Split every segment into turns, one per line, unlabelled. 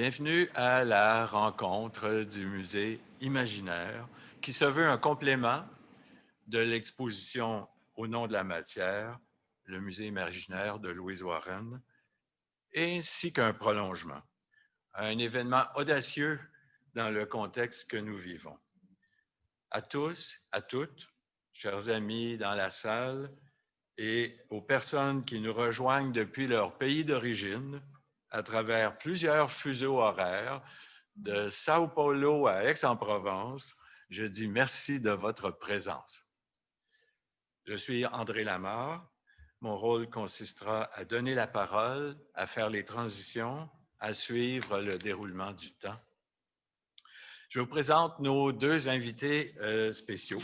Bienvenue à la rencontre du musée imaginaire qui se veut un complément de l'exposition Au nom de la matière, le musée imaginaire de Louise Warren, ainsi qu'un prolongement, un événement audacieux dans le contexte que nous vivons. À tous, à toutes, chers amis dans la salle et aux personnes qui nous rejoignent depuis leur pays d'origine, à travers plusieurs fuseaux horaires, de Sao Paulo à Aix-en-Provence, je dis merci de votre présence. Je suis André Lamarre. Mon rôle consistera à donner la parole, à faire les transitions, à suivre le déroulement du temps. Je vous présente nos deux invités spéciaux.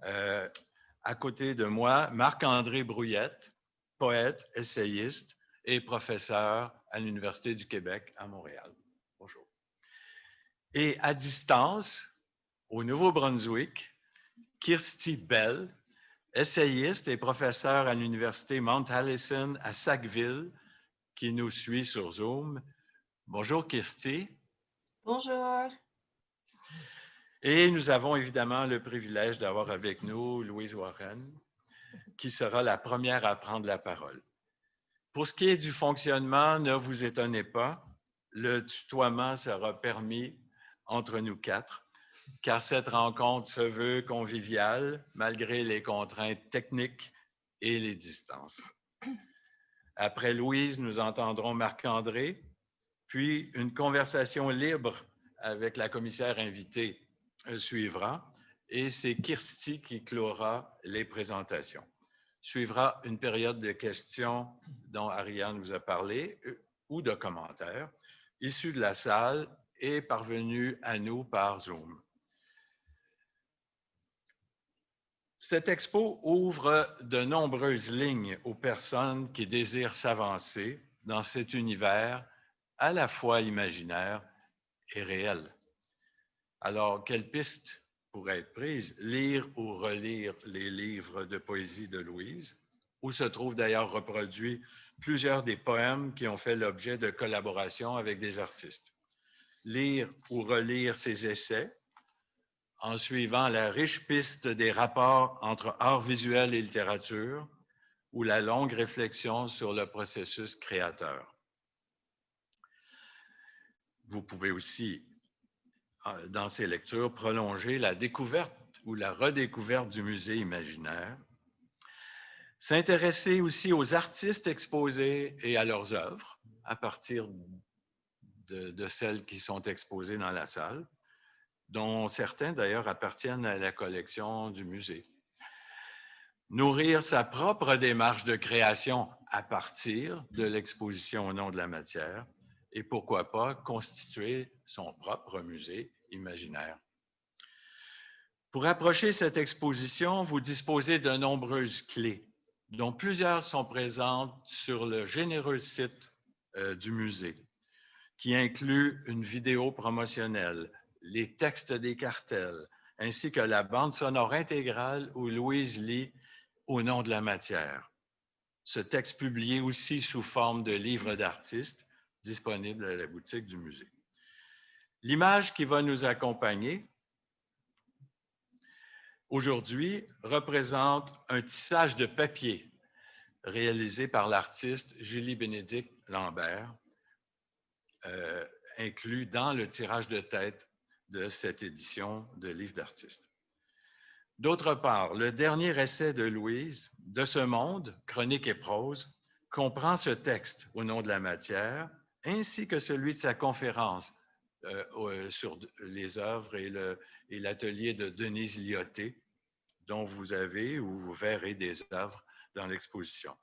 À côté de moi, Marc-André Brouillette, poète, essayiste et professeur à l'Université du Québec à Montréal. Bonjour. Et à distance, au Nouveau-Brunswick, Kirsty Bell, essayiste et professeure à l'Université Mount Allison à Sackville, qui nous suit sur Zoom. Bonjour Kirsty.
Bonjour.
Et nous avons évidemment le privilège d'avoir avec nous Louise Warren, qui sera la première à prendre la parole. Pour ce qui est du fonctionnement, ne vous étonnez pas, le tutoiement sera permis entre nous quatre, car cette rencontre se veut conviviale malgré les contraintes techniques et les distances. Après Louise, nous entendrons Marc-André, puis une conversation libre avec la commissaire invitée suivra, et c'est Kirsty qui clora les présentations. Suivra une période de questions dont Ariane vous a parlé, ou de commentaires, issus de la salle et parvenus à nous par Zoom. Cette expo ouvre de nombreuses lignes aux personnes qui désirent s'avancer dans cet univers à la fois imaginaire et réel. Alors, quelles pistes pourraient être prises? Lire ou relire les livres de poésie de Louise, où se trouvent d'ailleurs reproduits plusieurs des poèmes qui ont fait l'objet de collaborations avec des artistes. Lire ou relire ses essais, en suivant la riche piste des rapports entre art visuel et littérature ou la longue réflexion sur le processus créateur. Vous pouvez aussi, dans ces lectures, prolonger la découverte ou la redécouverte du musée imaginaire, s'intéresser aussi aux artistes exposés et à leurs œuvres à partir de celles qui sont exposées dans la salle, dont certains d'ailleurs appartiennent à la collection du musée. Nourrir sa propre démarche de création à partir de l'exposition au nom de la matière et pourquoi pas constituer son propre musée imaginaire. Pour approcher cette exposition, vous disposez de nombreuses clés, dont plusieurs sont présentes sur le généreux site du musée, qui inclut une vidéo promotionnelle, les textes des cartels, ainsi que la bande sonore intégrale où Louise lit Au nom de la matière. Ce texte publié aussi sous forme de livre d'artistes, disponible à la boutique du musée. L'image qui va nous accompagner aujourd'hui représente un tissage de papier réalisé par l'artiste Julie-Bénédicte Lambert, inclus dans le tirage de tête de cette édition de livre d'artistes. D'autre part, le dernier essai de Louise, De ce monde, chronique et prose, comprend ce texte Au nom de la matière, ainsi que celui de sa conférence sur les œuvres et l'atelier de Denise Lyoté, dont vous avez ou vous verrez des œuvres dans l'exposition.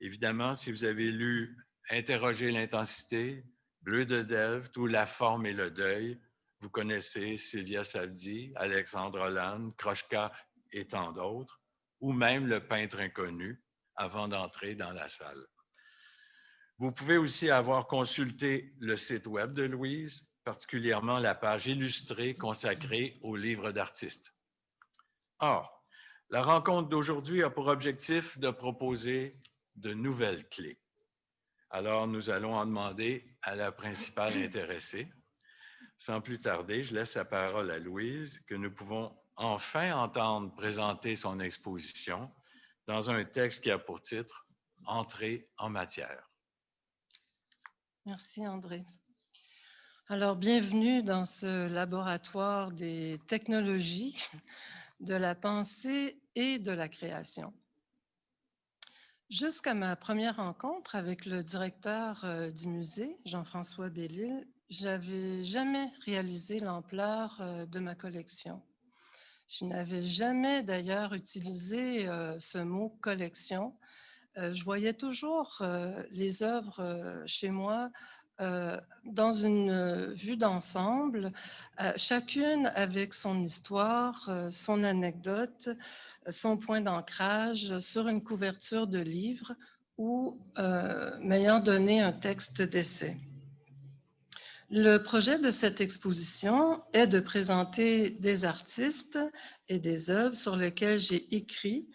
Évidemment, si vous avez lu Interroger l'intensité, Bleu de Delft ou La forme et le deuil, vous connaissez Sylvia Savdi, Alexandre Holland, Krochka et tant d'autres, ou même Le peintre inconnu, avant d'entrer dans la salle. Vous pouvez aussi avoir consulté le site web de Louise, particulièrement la page illustrée consacrée aux livres d'artistes. Or, la rencontre d'aujourd'hui a pour objectif de proposer de nouvelles clés. Alors, nous allons en demander à la principale intéressée. Sans plus tarder, je laisse la parole à Louise, que nous pouvons enfin entendre présenter son exposition dans un texte qui a pour titre « Entrée en matière ».
Merci André. Alors, bienvenue dans ce laboratoire des technologies, de la pensée et de la création. Jusqu'à ma première rencontre avec le directeur du musée, Jean-François Bellil, j'avais jamais réalisé l'ampleur de ma collection. Je n'avais jamais d'ailleurs utilisé ce mot collection. Je voyais toujours les œuvres chez moi dans une vue d'ensemble, chacune avec son histoire, son anecdote, son point d'ancrage sur une couverture de livre ou m'ayant donné un texte d'essai. Le projet de cette exposition est de présenter des artistes et des œuvres sur lesquelles j'ai écrit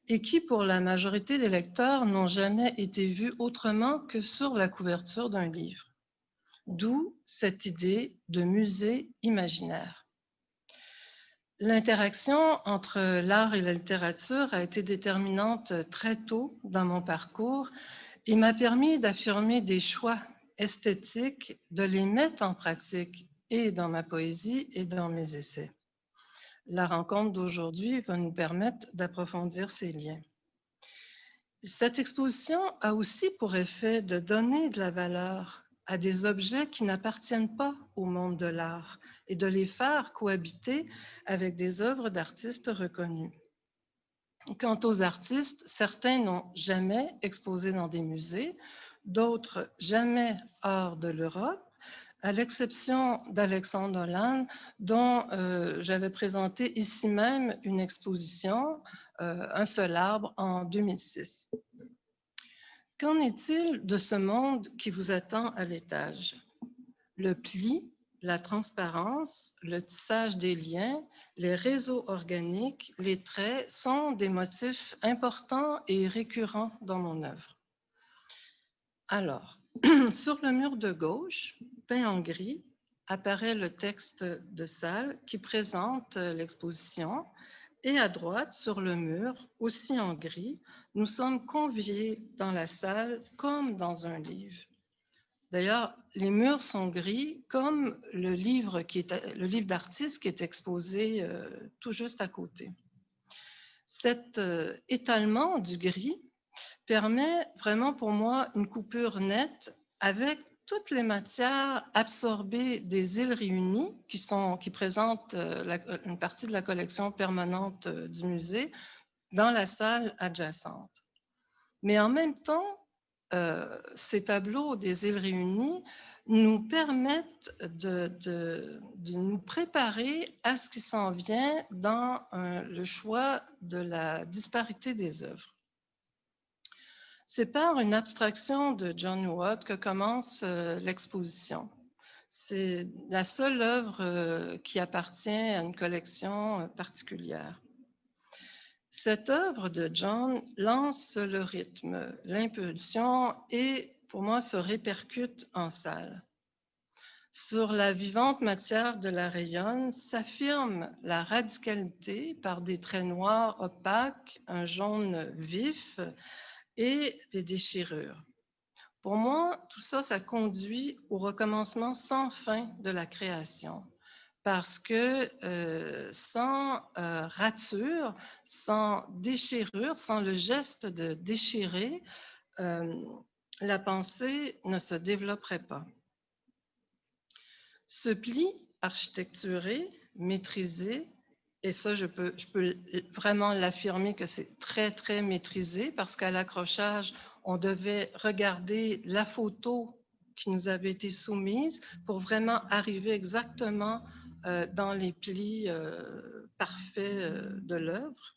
et qui, pour la majorité des lecteurs, n'ont jamais été vues autrement que sur la couverture d'un livre. D'où cette idée de musée imaginaire. L'interaction entre l'art et la littérature a été déterminante très tôt dans mon parcours et m'a permis d'affirmer des choix esthétiques, de les mettre en pratique et dans ma poésie et dans mes essais. La rencontre d'aujourd'hui va nous permettre d'approfondir ces liens. Cette exposition a aussi pour effet de donner de la valeur à des objets qui n'appartiennent pas au monde de l'art et de les faire cohabiter avec des œuvres d'artistes reconnus. Quant aux artistes, certains n'ont jamais exposé dans des musées, d'autres jamais hors de l'Europe, à l'exception d'Alexandre Holland, dont j'avais présenté ici même une exposition, Un seul arbre, en 2006. Qu'en est-il de ce monde qui vous attend à l'étage? Le pli, la transparence, le tissage des liens, les réseaux organiques, les traits sont des motifs importants et récurrents dans mon œuvre. Alors, sur le mur de gauche, peint en gris, apparaît le texte de salle qui présente l'exposition. Et à droite, sur le mur, aussi en gris, nous sommes conviés dans la salle comme dans un livre. D'ailleurs, les murs sont gris comme le livre d'artiste qui est exposé tout juste à côté. Cet étalement du gris permet vraiment pour moi une coupure nette avec toutes les matières absorbées des îles réunies qui présentent une partie de la collection permanente du musée dans la salle adjacente. Mais en même temps, ces tableaux des îles réunies nous permettent de nous préparer à ce qui s'en vient dans le choix de la disparité des œuvres. C'est par une abstraction de John Watt que commence l'exposition. C'est la seule œuvre qui appartient à une collection particulière. Cette œuvre de John lance le rythme, l'impulsion et, pour moi, se répercute en salle. Sur la vivante matière de la rayonne s'affirme la radicalité par des traits noirs opaques, un jaune vif, et des déchirures. Pour moi, tout ça, ça conduit au recommencement sans fin de la création. Parce que sans rature, sans déchirure, sans le geste de déchirer, la pensée ne se développerait pas. Ce pli architecturé, maîtrisé, et ça, je peux vraiment l'affirmer que c'est très, très maîtrisé parce qu'à l'accrochage, on devait regarder la photo qui nous avait été soumise pour vraiment arriver exactement dans les plis parfaits de l'œuvre.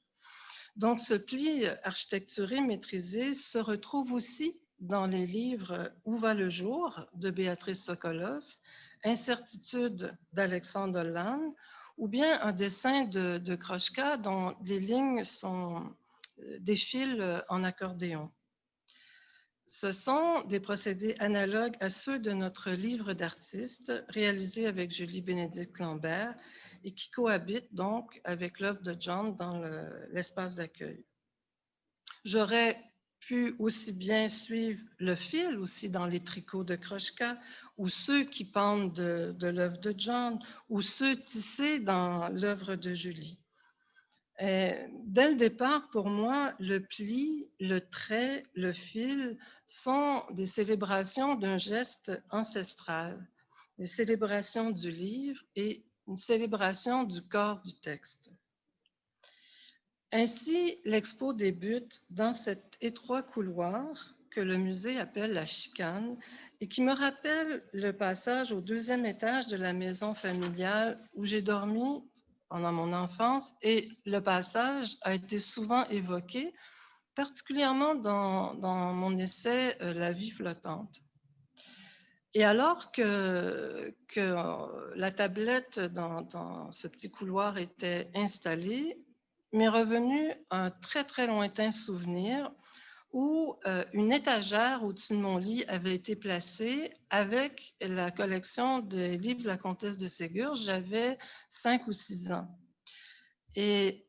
Donc, ce pli architecturé maîtrisé se retrouve aussi dans les livres Où va le jour de Béatrice Sokolov, Incertitude d'Alexandre Holland, ou bien un dessin de Krochka dont les lignes défilent en accordéon. Ce sont des procédés analogues à ceux de notre livre d'artiste réalisé avec Julie Bénédicte Lambert et qui cohabitent donc avec l'œuvre de John dans l'espace d'accueil. J'aurais pu aussi bien suivre le fil aussi dans les tricots de Kroshka ou ceux qui pendent de l'œuvre de John ou ceux tissés dans l'œuvre de Julie. Dès le départ, pour moi, le pli, le trait, le fil sont des célébrations d'un geste ancestral, des célébrations du livre et une célébration du corps du texte. Ainsi, l'expo débute dans cet étroit couloir que le musée appelle la chicane et qui me rappelle le passage au 2e étage de la maison familiale où j'ai dormi pendant mon enfance, et le passage a été souvent évoqué, particulièrement dans mon essai « La vie flottante ». Et alors que la tablette dans ce petit couloir était installée, m'est revenu un très, très lointain souvenir où une étagère au-dessus de mon lit avait été placée avec la collection des livres de la comtesse de Ségur. J'avais 5 ou 6 ans. Et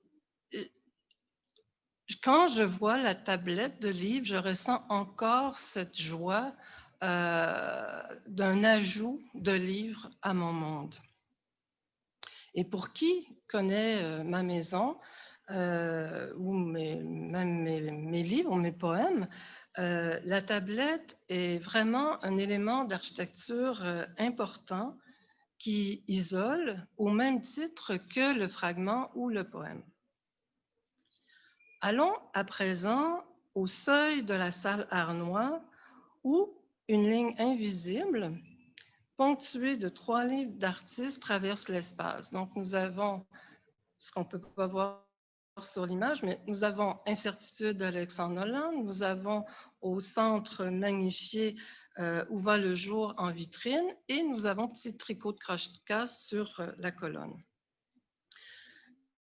quand je vois la tablette de livres, je ressens encore cette joie d'un ajout de livres à mon monde. Et pour qui connaît ma maison, ou même mes livres ou mes poèmes, la tablette est vraiment un élément d'architecture important qui isole au même titre que le fragment ou le poème. Allons à présent au seuil de la salle Arnois où une ligne invisible ponctuée de 3 livres d'artistes traverse l'espace. Donc nous avons ce qu'on ne peut pas voir sur l'image, mais nous avons Incertitude d'Alexandre Hollande, nous avons au centre magnifié Où va le jour en vitrine, et nous avons Petit tricot de Kroshka sur la colonne.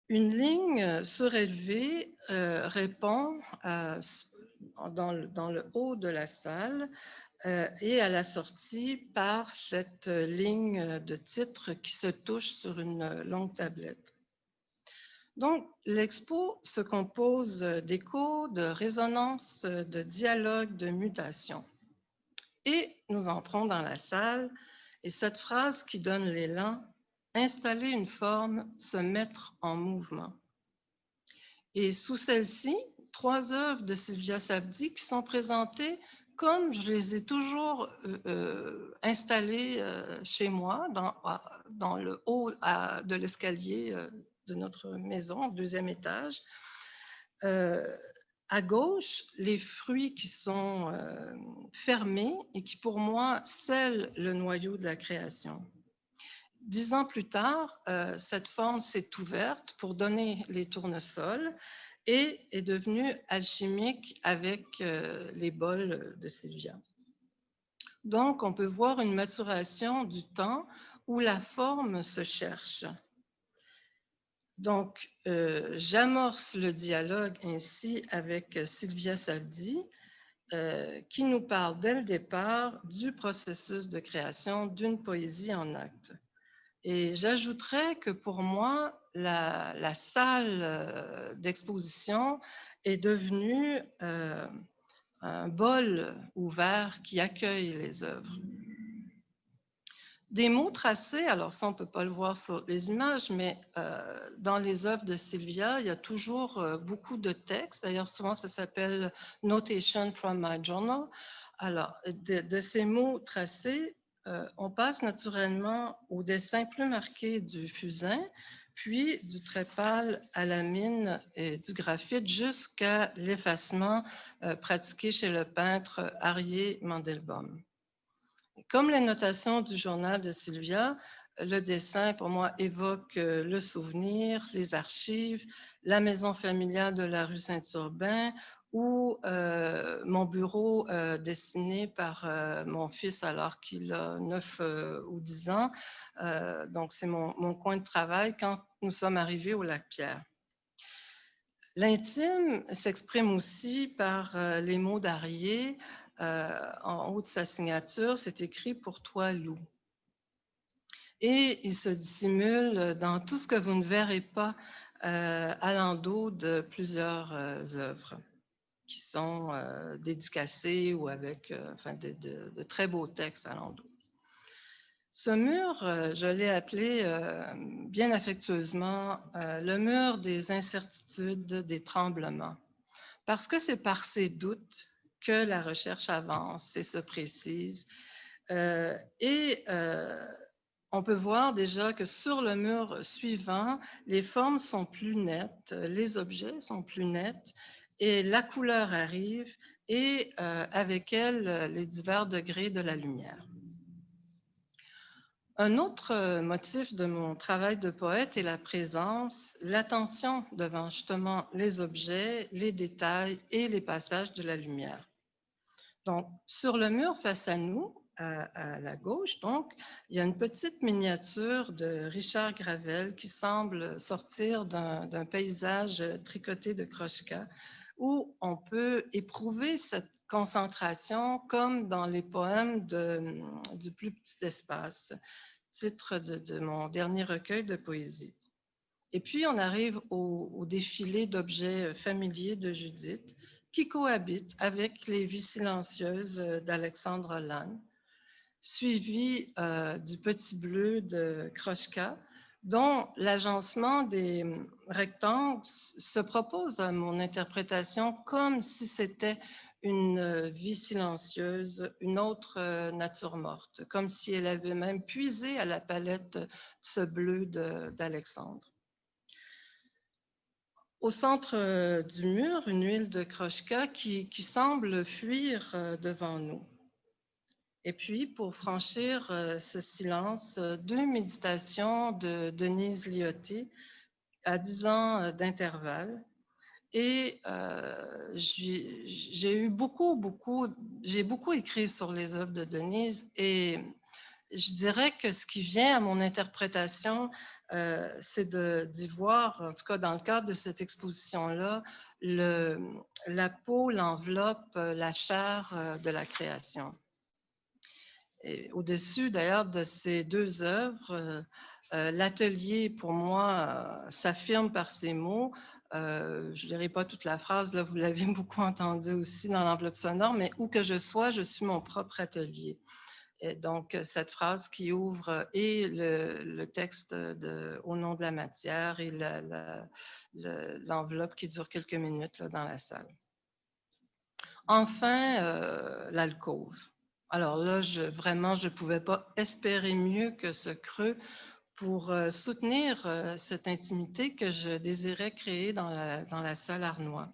Une ligne surélevée répond dans le haut de la salle et à la sortie par cette ligne de titre qui se touche sur une longue tablette. Donc, l'expo se compose d'échos, de résonances, de dialogues, de mutations. Et nous entrons dans la salle et cette phrase qui donne l'élan, installer une forme, se mettre en mouvement. Et sous celle-ci, 3 œuvres de Sylvia Sabdi qui sont présentées comme je les ai toujours installées chez moi, dans le haut de l'escalier de notre maison, au 2e étage. À gauche, les fruits qui sont fermés et qui, pour moi, scellent le noyau de la création. 10 ans plus tard, cette forme s'est ouverte pour donner les tournesols et est devenue alchimique avec les bols de Sylvia. Donc, on peut voir une maturation du temps où la forme se cherche. Donc, j'amorce le dialogue ainsi avec Sylvia Sabdi, qui nous parle dès le départ du processus de création d'une poésie en acte. Et j'ajouterais que pour moi, la salle d'exposition est devenue un bol ouvert qui accueille les œuvres. Des mots tracés, alors ça on ne peut pas le voir sur les images, mais dans les œuvres de Sylvia, il y a toujours beaucoup de textes. D'ailleurs, souvent ça s'appelle « Notation from my journal ». Alors, de ces mots tracés, on passe naturellement au dessin plus marqué du fusain, puis du trait pâle à la mine et du graphite jusqu'à l'effacement pratiqué chez le peintre Arié Mandelbaum. Comme les notations du journal de Sylvia, le dessin, pour moi, évoque le souvenir, les archives, la maison familiale de la rue Saint-Urbain ou mon bureau dessiné par mon fils alors qu'il a 9 ou 10 ans. Donc, c'est mon coin de travail quand nous sommes arrivés au Lac-Pierre. L'intime s'exprime aussi par les mots d'Arié. En haut de sa signature, c'est écrit « Pour toi, loup ». Et il se dissimule dans tout ce que vous ne verrez pas à l'endos de plusieurs œuvres qui sont dédicacées ou avec de très beaux textes à l'endos. Ce mur, je l'ai appelé bien affectueusement le mur des incertitudes, des tremblements, parce que c'est par ces doutes que la recherche avance et se précise. On peut voir déjà que sur le mur suivant, les formes sont plus nettes, les objets sont plus nets et la couleur arrive et avec elle, les divers degrés de la lumière. Un autre motif de mon travail de poète est la présence, l'attention devant justement les objets, les détails et les passages de la lumière. Donc, sur le mur face à nous, à la gauche, donc, il y a une petite miniature de Richard Gravel qui semble sortir d'un paysage tricoté de Krochka, où on peut éprouver cette concentration comme dans les poèmes du plus petit espace, titre de mon dernier recueil de poésie. Et puis, on arrive au défilé d'objets familiers de Judith, qui cohabite avec les vies silencieuses d'Alexandre Lannes, suivi du Petit Bleu de Krochka, dont l'agencement des rectangles se propose à mon interprétation comme si c'était une vie silencieuse, une autre nature morte, comme si elle avait même puisé à la palette ce bleu d'Alexandre. Au centre du mur, une huile de Krochka qui semble fuir devant nous. Et puis, pour franchir ce silence, deux méditations de Denise Liotti à 10 ans d'intervalle. Et j'ai beaucoup écrit sur les œuvres de Denise et je dirais que ce qui vient à mon interprétation, c'est d'y voir, en tout cas dans le cadre de cette exposition-là, la peau, l'enveloppe, la chair de la création. Au-dessus, d'ailleurs, de ces deux œuvres, l'atelier, pour moi, s'affirme par ces mots. Je ne lirai pas toute la phrase, là, vous l'avez beaucoup entendu aussi dans l'enveloppe sonore, mais où que je sois, je suis mon propre atelier. Et donc, cette phrase qui ouvre et le texte au nom de la matière et l'enveloppe qui dure quelques minutes là, dans la salle. Enfin, l'alcôve. Alors là, vraiment, je ne pouvais pas espérer mieux que ce creux pour soutenir cette intimité que je désirais créer dans la salle Arnois.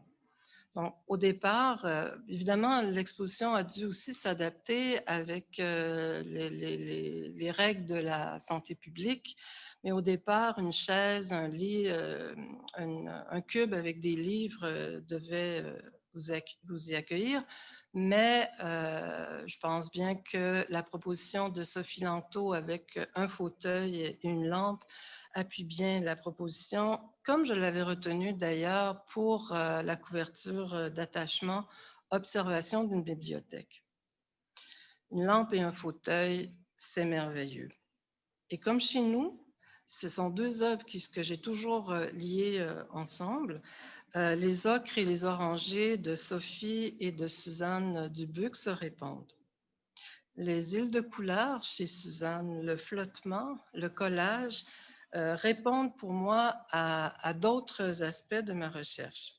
Donc, au départ, évidemment, l'exposition a dû aussi s'adapter avec les règles de la santé publique. Mais au départ, une chaise, un lit, un cube avec des livres devait vous y accueillir. Mais je pense bien que la proposition de Sophie Lanto avec un fauteuil et une lampe appuie bien la proposition, comme je l'avais retenu d'ailleurs pour la couverture d'attachement Observation d'une bibliothèque. Une lampe et un fauteuil, c'est merveilleux. Et comme chez nous, ce sont deux œuvres que j'ai toujours liées ensemble, les ocres et les orangers de Sophie et de Suzanne Dubuc se répondent. Les îles de couleurs chez Suzanne, le flottement, le collage, répondent pour moi à d'autres aspects de ma recherche.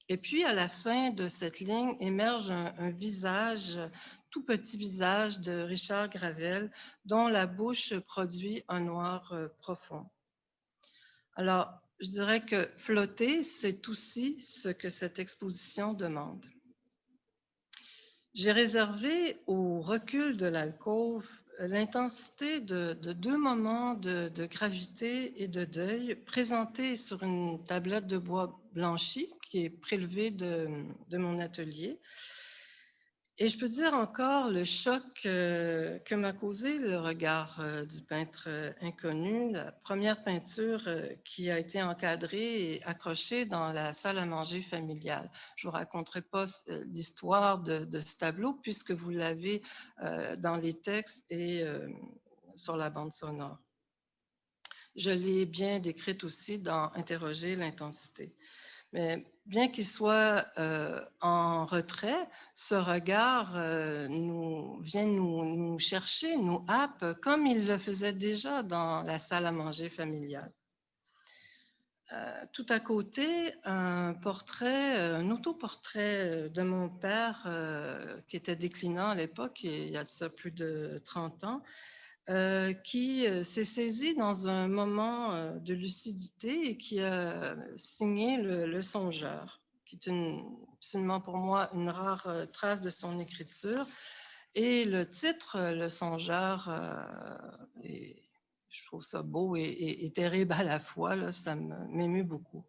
Et puis, à la fin de cette ligne, émerge un visage, tout petit visage de Richard Gravel, dont la bouche produit un noir profond. Alors, je dirais que flotter, c'est aussi ce que cette exposition demande. J'ai réservé au recul de l'alcôve l'intensité de deux moments de gravité et de deuil présentés sur une tablette de bois blanchi qui est prélevée de mon atelier. Et je peux dire encore le choc que m'a causé le regard du peintre inconnu, la première peinture qui a été encadrée et accrochée dans la salle à manger familiale. Je ne vous raconterai pas l'histoire de ce tableau puisque vous l'avez dans les textes et sur la bande sonore. Je l'ai bien décrite aussi dans Interroger l'intensité. Mais bien qu'il soit en retrait, ce regard vient nous chercher, nous happe, comme il le faisait déjà dans la salle à manger familiale. Tout à côté, un portrait, un autoportrait de mon père qui était déclinant à l'époque, il y a de ça plus de 30 ans, qui s'est saisi dans un moment de lucidité et qui a signé le Songeur, qui est absolument pour moi une rare trace de son écriture. Et le titre, Le Songeur, je trouve ça beau et terrible à la fois, là, ça m'émeut beaucoup.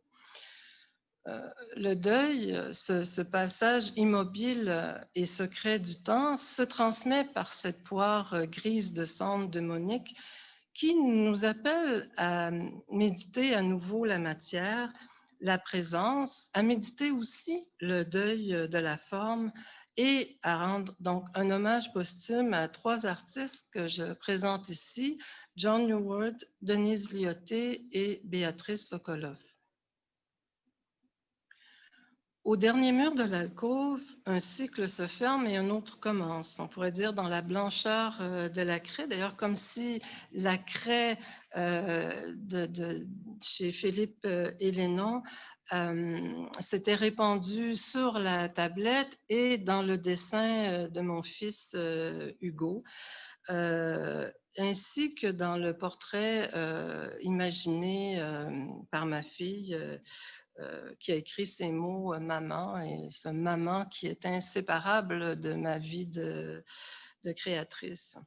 Le deuil, ce passage immobile et secret du temps, se transmet par cette poire grise de cendre de Monique qui nous appelle à méditer à nouveau la matière, la présence, à méditer aussi le deuil de la forme et à rendre donc un hommage posthume à 3 artistes que je présente ici, John Neward, Denise Lyoté et Béatrice Sokoloff. Au dernier mur de l'alcôve, un cycle se ferme et un autre commence. On pourrait dire dans la blancheur de la craie, d'ailleurs comme si la craie chez Philippe Hélénon s'était répandue sur la tablette et dans le dessin de mon fils Hugo, ainsi que dans le portrait imaginé par ma fille qui a écrit ces mots maman, et ce maman qui est inséparable de ma vie de créatrice.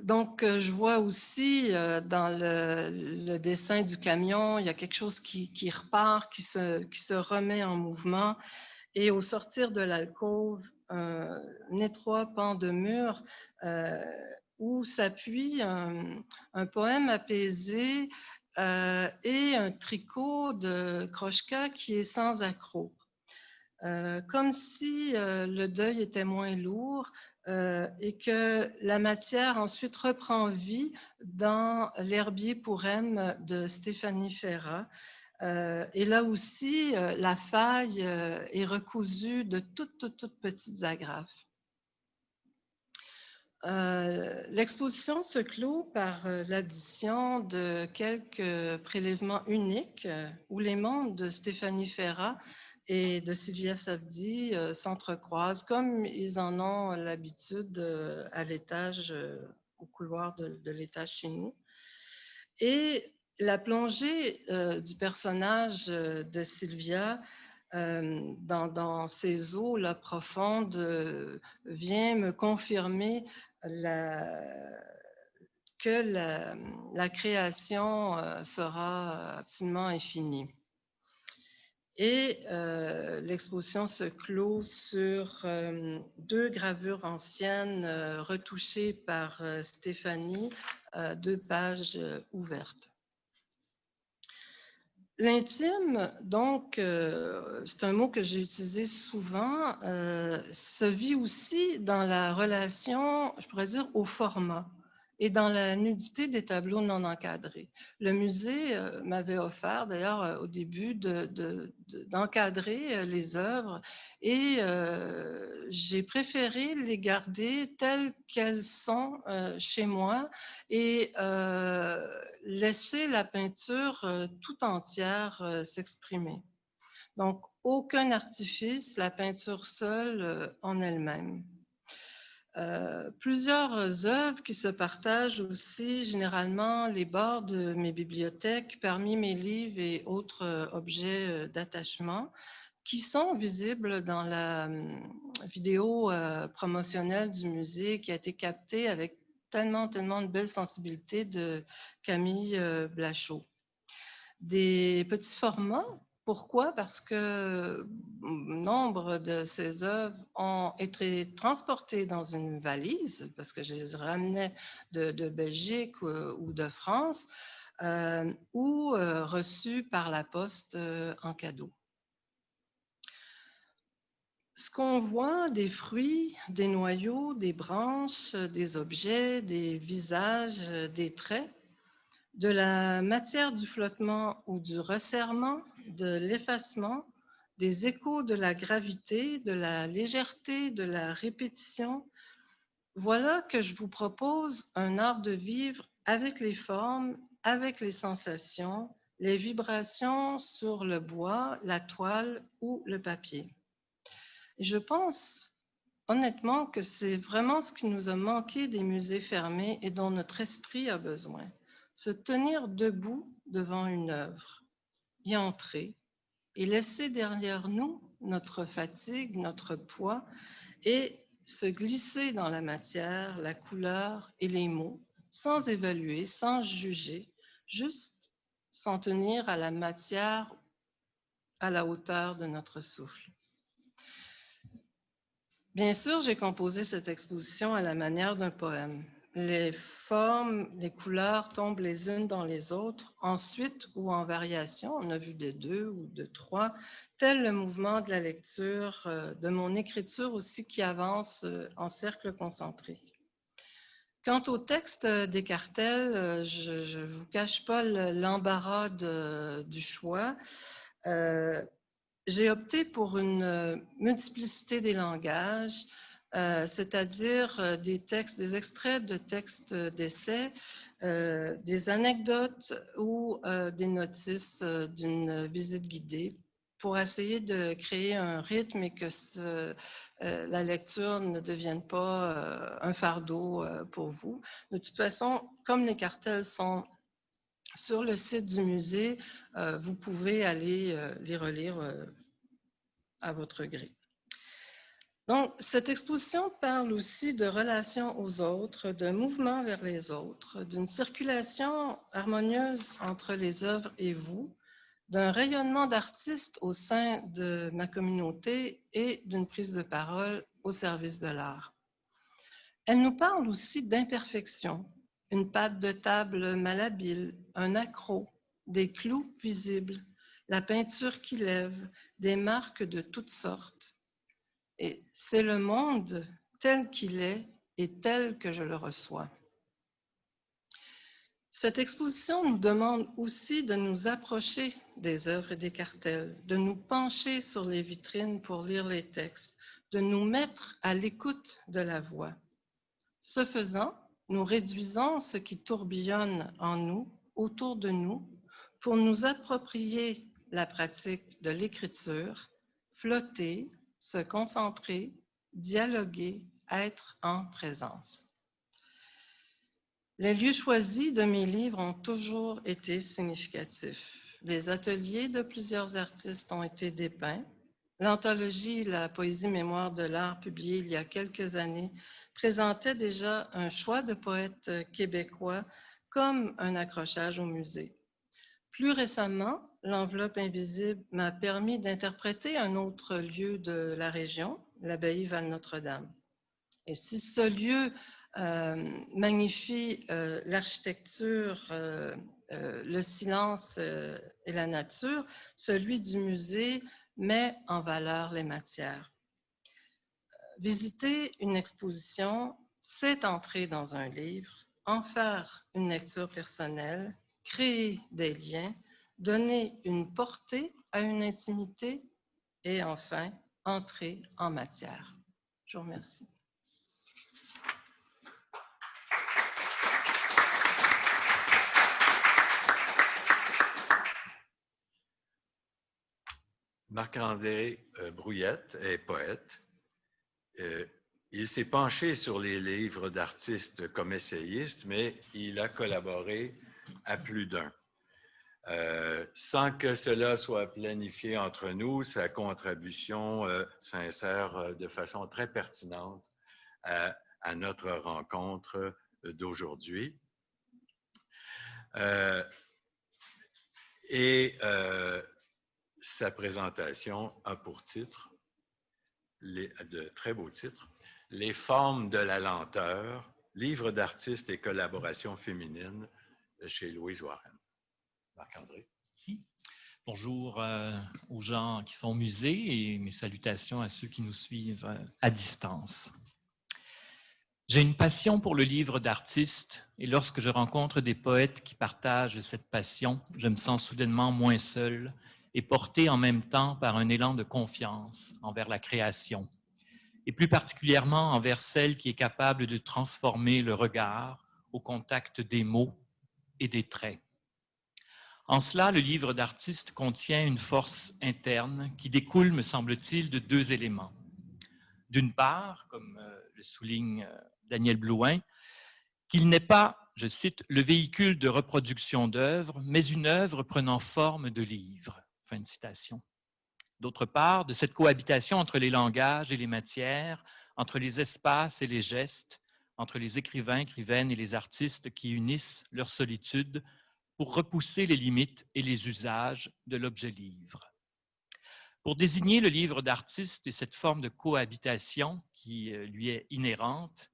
Donc, je vois aussi dans le dessin du camion, il y a quelque chose qui repart, qui se remet en mouvement. Et au sortir de l'alcôve, un étroit pan de mur où s'appuie un poème apaisé et un tricot de Krochka qui est sans accroc. Comme si le deuil était moins lourd et que la matière ensuite reprend vie dans l'herbier pour M de Stéphanie Ferrat. Et là aussi, la faille est recousue de toutes petites agrafes. L'exposition se clôt par l'addition de quelques prélèvements uniques où les mondes de Stéphanie Ferrat et de Sylvia Savdi s'entrecroisent comme ils en ont l'habitude à l'étage, au couloir de l'étage chez nous. Et la plongée du personnage de Sylvia dans ces eaux là, profondes vient me confirmer que la création sera absolument infinie. Et l'exposition se clôt sur 2 gravures anciennes retouchées par Stéphanie, 2 pages ouvertes. L'intime, donc, c'est un mot que j'ai utilisé souvent, se vit aussi dans la relation, je pourrais dire, au format et dans la nudité des tableaux non encadrés. Le musée m'avait offert, d'ailleurs, au début, d'encadrer les œuvres et j'ai préféré les garder telles qu'elles sont chez moi et laisser la peinture tout entière s'exprimer. Donc, aucun artifice, la peinture seule en elle-même. Plusieurs œuvres qui se partagent aussi généralement les bords de mes bibliothèques parmi mes livres et autres objets d'attachement qui sont visibles dans la vidéo promotionnelle du musée qui a été captée avec tellement de belle sensibilité de Camille Blachot. Des petits formats Pourquoi? Parce que nombre de ces œuvres ont été transportées dans une valise, parce que je les ramenais de Belgique ou de France, ou reçues par la poste en cadeau. Ce qu'on voit, des fruits, des noyaux, des branches, des objets, des visages, des traits, de la matière du flottement ou du resserrement, de l'effacement, des échos de la gravité, de la légèreté, de la répétition. Voilà que je vous propose un art de vivre avec les formes, avec les sensations, les vibrations sur le bois, la toile ou le papier. Je pense honnêtement que c'est vraiment ce qui nous a manqué des musées fermés et dont notre esprit a besoin. Se tenir debout devant une œuvre, y entrer et laisser derrière nous notre fatigue, notre poids et se glisser dans la matière, la couleur et les mots sans évaluer, sans juger, juste s'en tenir à la matière à la hauteur de notre souffle. Bien sûr, j'ai composé cette exposition à la manière d'un poème. Les formes, les couleurs tombent les unes dans les autres, ensuite ou en variation, on a vu de 2 ou de 3, tel le mouvement de la lecture, de mon écriture aussi qui avance en cercle concentré. Quant au texte des cartels, je ne vous cache pas l'embarras du choix. J'ai opté pour une multiplicité des langages, c'est-à-dire des textes, des extraits de textes d'essais, des anecdotes ou des notices d'une visite guidée pour essayer de créer un rythme et que la lecture ne devienne pas un fardeau pour vous. De toute façon, comme les cartels sont sur le site du musée, vous pouvez aller les relire à votre gré. Donc, cette exposition parle aussi de relations aux autres, de mouvement vers les autres, d'une circulation harmonieuse entre les œuvres et vous, d'un rayonnement d'artistes au sein de ma communauté et d'une prise de parole au service de l'art. Elle nous parle aussi d'imperfection, une patte de table malhabile, un accroc, des clous visibles, la peinture qui lève, des marques de toutes sortes. Et c'est le monde tel qu'il est et tel que je le reçois. Cette exposition nous demande aussi de nous approcher des œuvres et des cartels, de nous pencher sur les vitrines pour lire les textes, de nous mettre à l'écoute de la voix. Ce faisant, nous réduisons ce qui tourbillonne en nous, autour de nous, pour nous approprier la pratique de l'écriture, flotter, se concentrer, dialoguer, être en présence. Les lieux choisis de mes livres ont toujours été significatifs. Les ateliers de plusieurs artistes ont été dépeints. L'anthologie La poésie mémoire de l'art, publiée il y a quelques années, présentait déjà un choix de poètes québécois comme un accrochage au musée. Plus récemment, l'enveloppe invisible m'a permis d'interpréter un autre lieu de la région, l'abbaye Val-Notre-Dame. Et si ce lieu magnifie l'architecture, le silence et la nature, celui du musée met en valeur les matières. Visiter une exposition, c'est entrer dans un livre, en faire une lecture personnelle, créer des liens, donner une portée à une intimité et enfin, entrer en matière. Je vous remercie.
Marc-André Brouillette est poète. Il s'est penché sur les livres d'artistes comme essayiste, mais il a collaboré à plus d'un. Sans que cela soit planifié entre nous, sa contribution s'insère de façon très pertinente à notre rencontre d'aujourd'hui. sa présentation a pour titre, de très beaux titres, « Les formes de la lenteur, livre d'artistes et collaborations féminines » chez Louise Warren. Marc-André.
Merci. Bonjour aux gens qui sont au musée et mes salutations à ceux qui nous suivent à distance. J'ai une passion pour le livre d'artistes et lorsque je rencontre des poètes qui partagent cette passion, je me sens soudainement moins seul et porté en même temps par un élan de confiance envers la création et plus particulièrement envers celle qui est capable de transformer le regard au contact des mots et des traits. En cela, le livre d'artiste contient une force interne qui découle, me semble-t-il, de deux éléments. D'une part, comme le souligne Daniel Blouin, qu'il n'est pas, je cite, le véhicule de reproduction d'œuvres, mais une œuvre prenant forme de livre. Fin de citation. D'autre part, de cette cohabitation entre les langages et les matières, entre les espaces et les gestes, entre les écrivains, écrivaines et les artistes qui unissent leur solitude pour repousser les limites et les usages de l'objet livre. Pour désigner le livre d'artiste et cette forme de cohabitation qui lui est inhérente,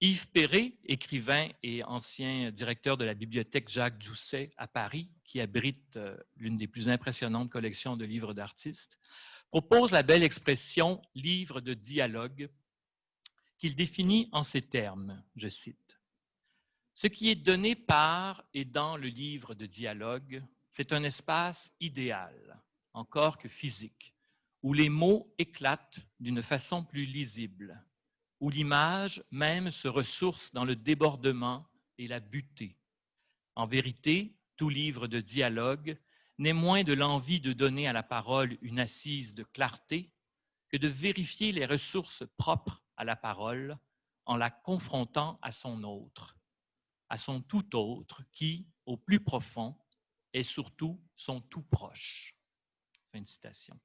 Yves Perret, écrivain et ancien directeur de la bibliothèque Jacques Doucet à Paris, qui abrite l'une des plus impressionnantes collections de livres d'artistes, propose la belle expression « livre de dialogue » qu'il définit en ces termes, je cite. « Ce qui est donné par et dans le livre de dialogue, c'est un espace idéal, encore que physique, où les mots éclatent d'une façon plus lisible, où l'image même se ressource dans le débordement et la butée. En vérité, tout livre de dialogue n'est moins de l'envie de donner à la parole une assise de clarté que de vérifier les ressources propres à la parole en la confrontant à son autre, à son tout autre qui, au plus profond, est surtout son tout proche. » Fin de citation.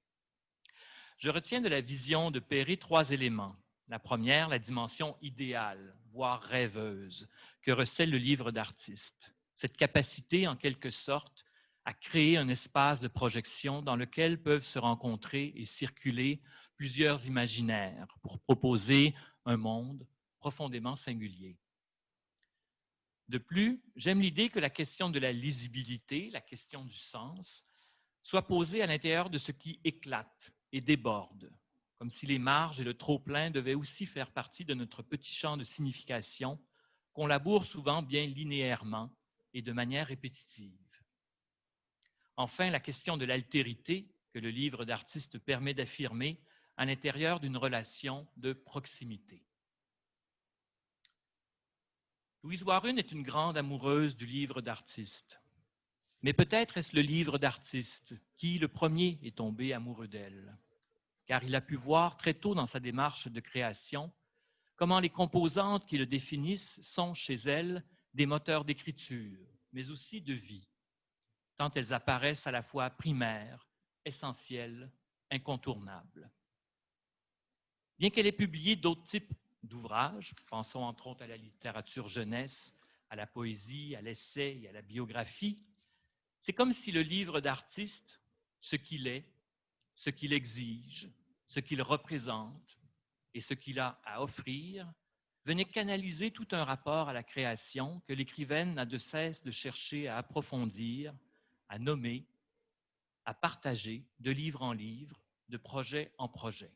Je retiens de la vision de Perret trois éléments. La première, la dimension idéale, voire rêveuse, que recèle le livre d'artiste. Cette capacité, en quelque sorte, à créer un espace de projection dans lequel peuvent se rencontrer et circuler plusieurs imaginaires pour proposer un monde profondément singulier. De plus, j'aime l'idée que la question de la lisibilité, la question du sens, soit posée à l'intérieur de ce qui éclate et déborde, comme si les marges et le trop-plein devaient aussi faire partie de notre petit champ de signification qu'on laboure souvent bien linéairement et de manière répétitive. Enfin, la question de l'altérité que le livre d'artiste permet d'affirmer à l'intérieur d'une relation de proximité. Louise Warren est une grande amoureuse du livre d'artiste. Mais peut-être est-ce le livre d'artiste qui, le premier, est tombé amoureux d'elle, car il a pu voir très tôt dans sa démarche de création comment les composantes qui le définissent sont chez elle des moteurs d'écriture, mais aussi de vie, tant elles apparaissent à la fois primaires, essentielles, incontournables. Bien qu'elle ait publié d'autres types d'ouvrages, pensons entre autres à la littérature jeunesse, à la poésie, à l'essai et à la biographie, c'est comme si le livre d'artiste, ce qu'il est, ce qu'il exige, ce qu'il représente et ce qu'il a à offrir, venait canaliser tout un rapport à la création que l'écrivaine n'a de cesse de chercher à approfondir, à nommer, à partager de livre en livre, de projet en projet.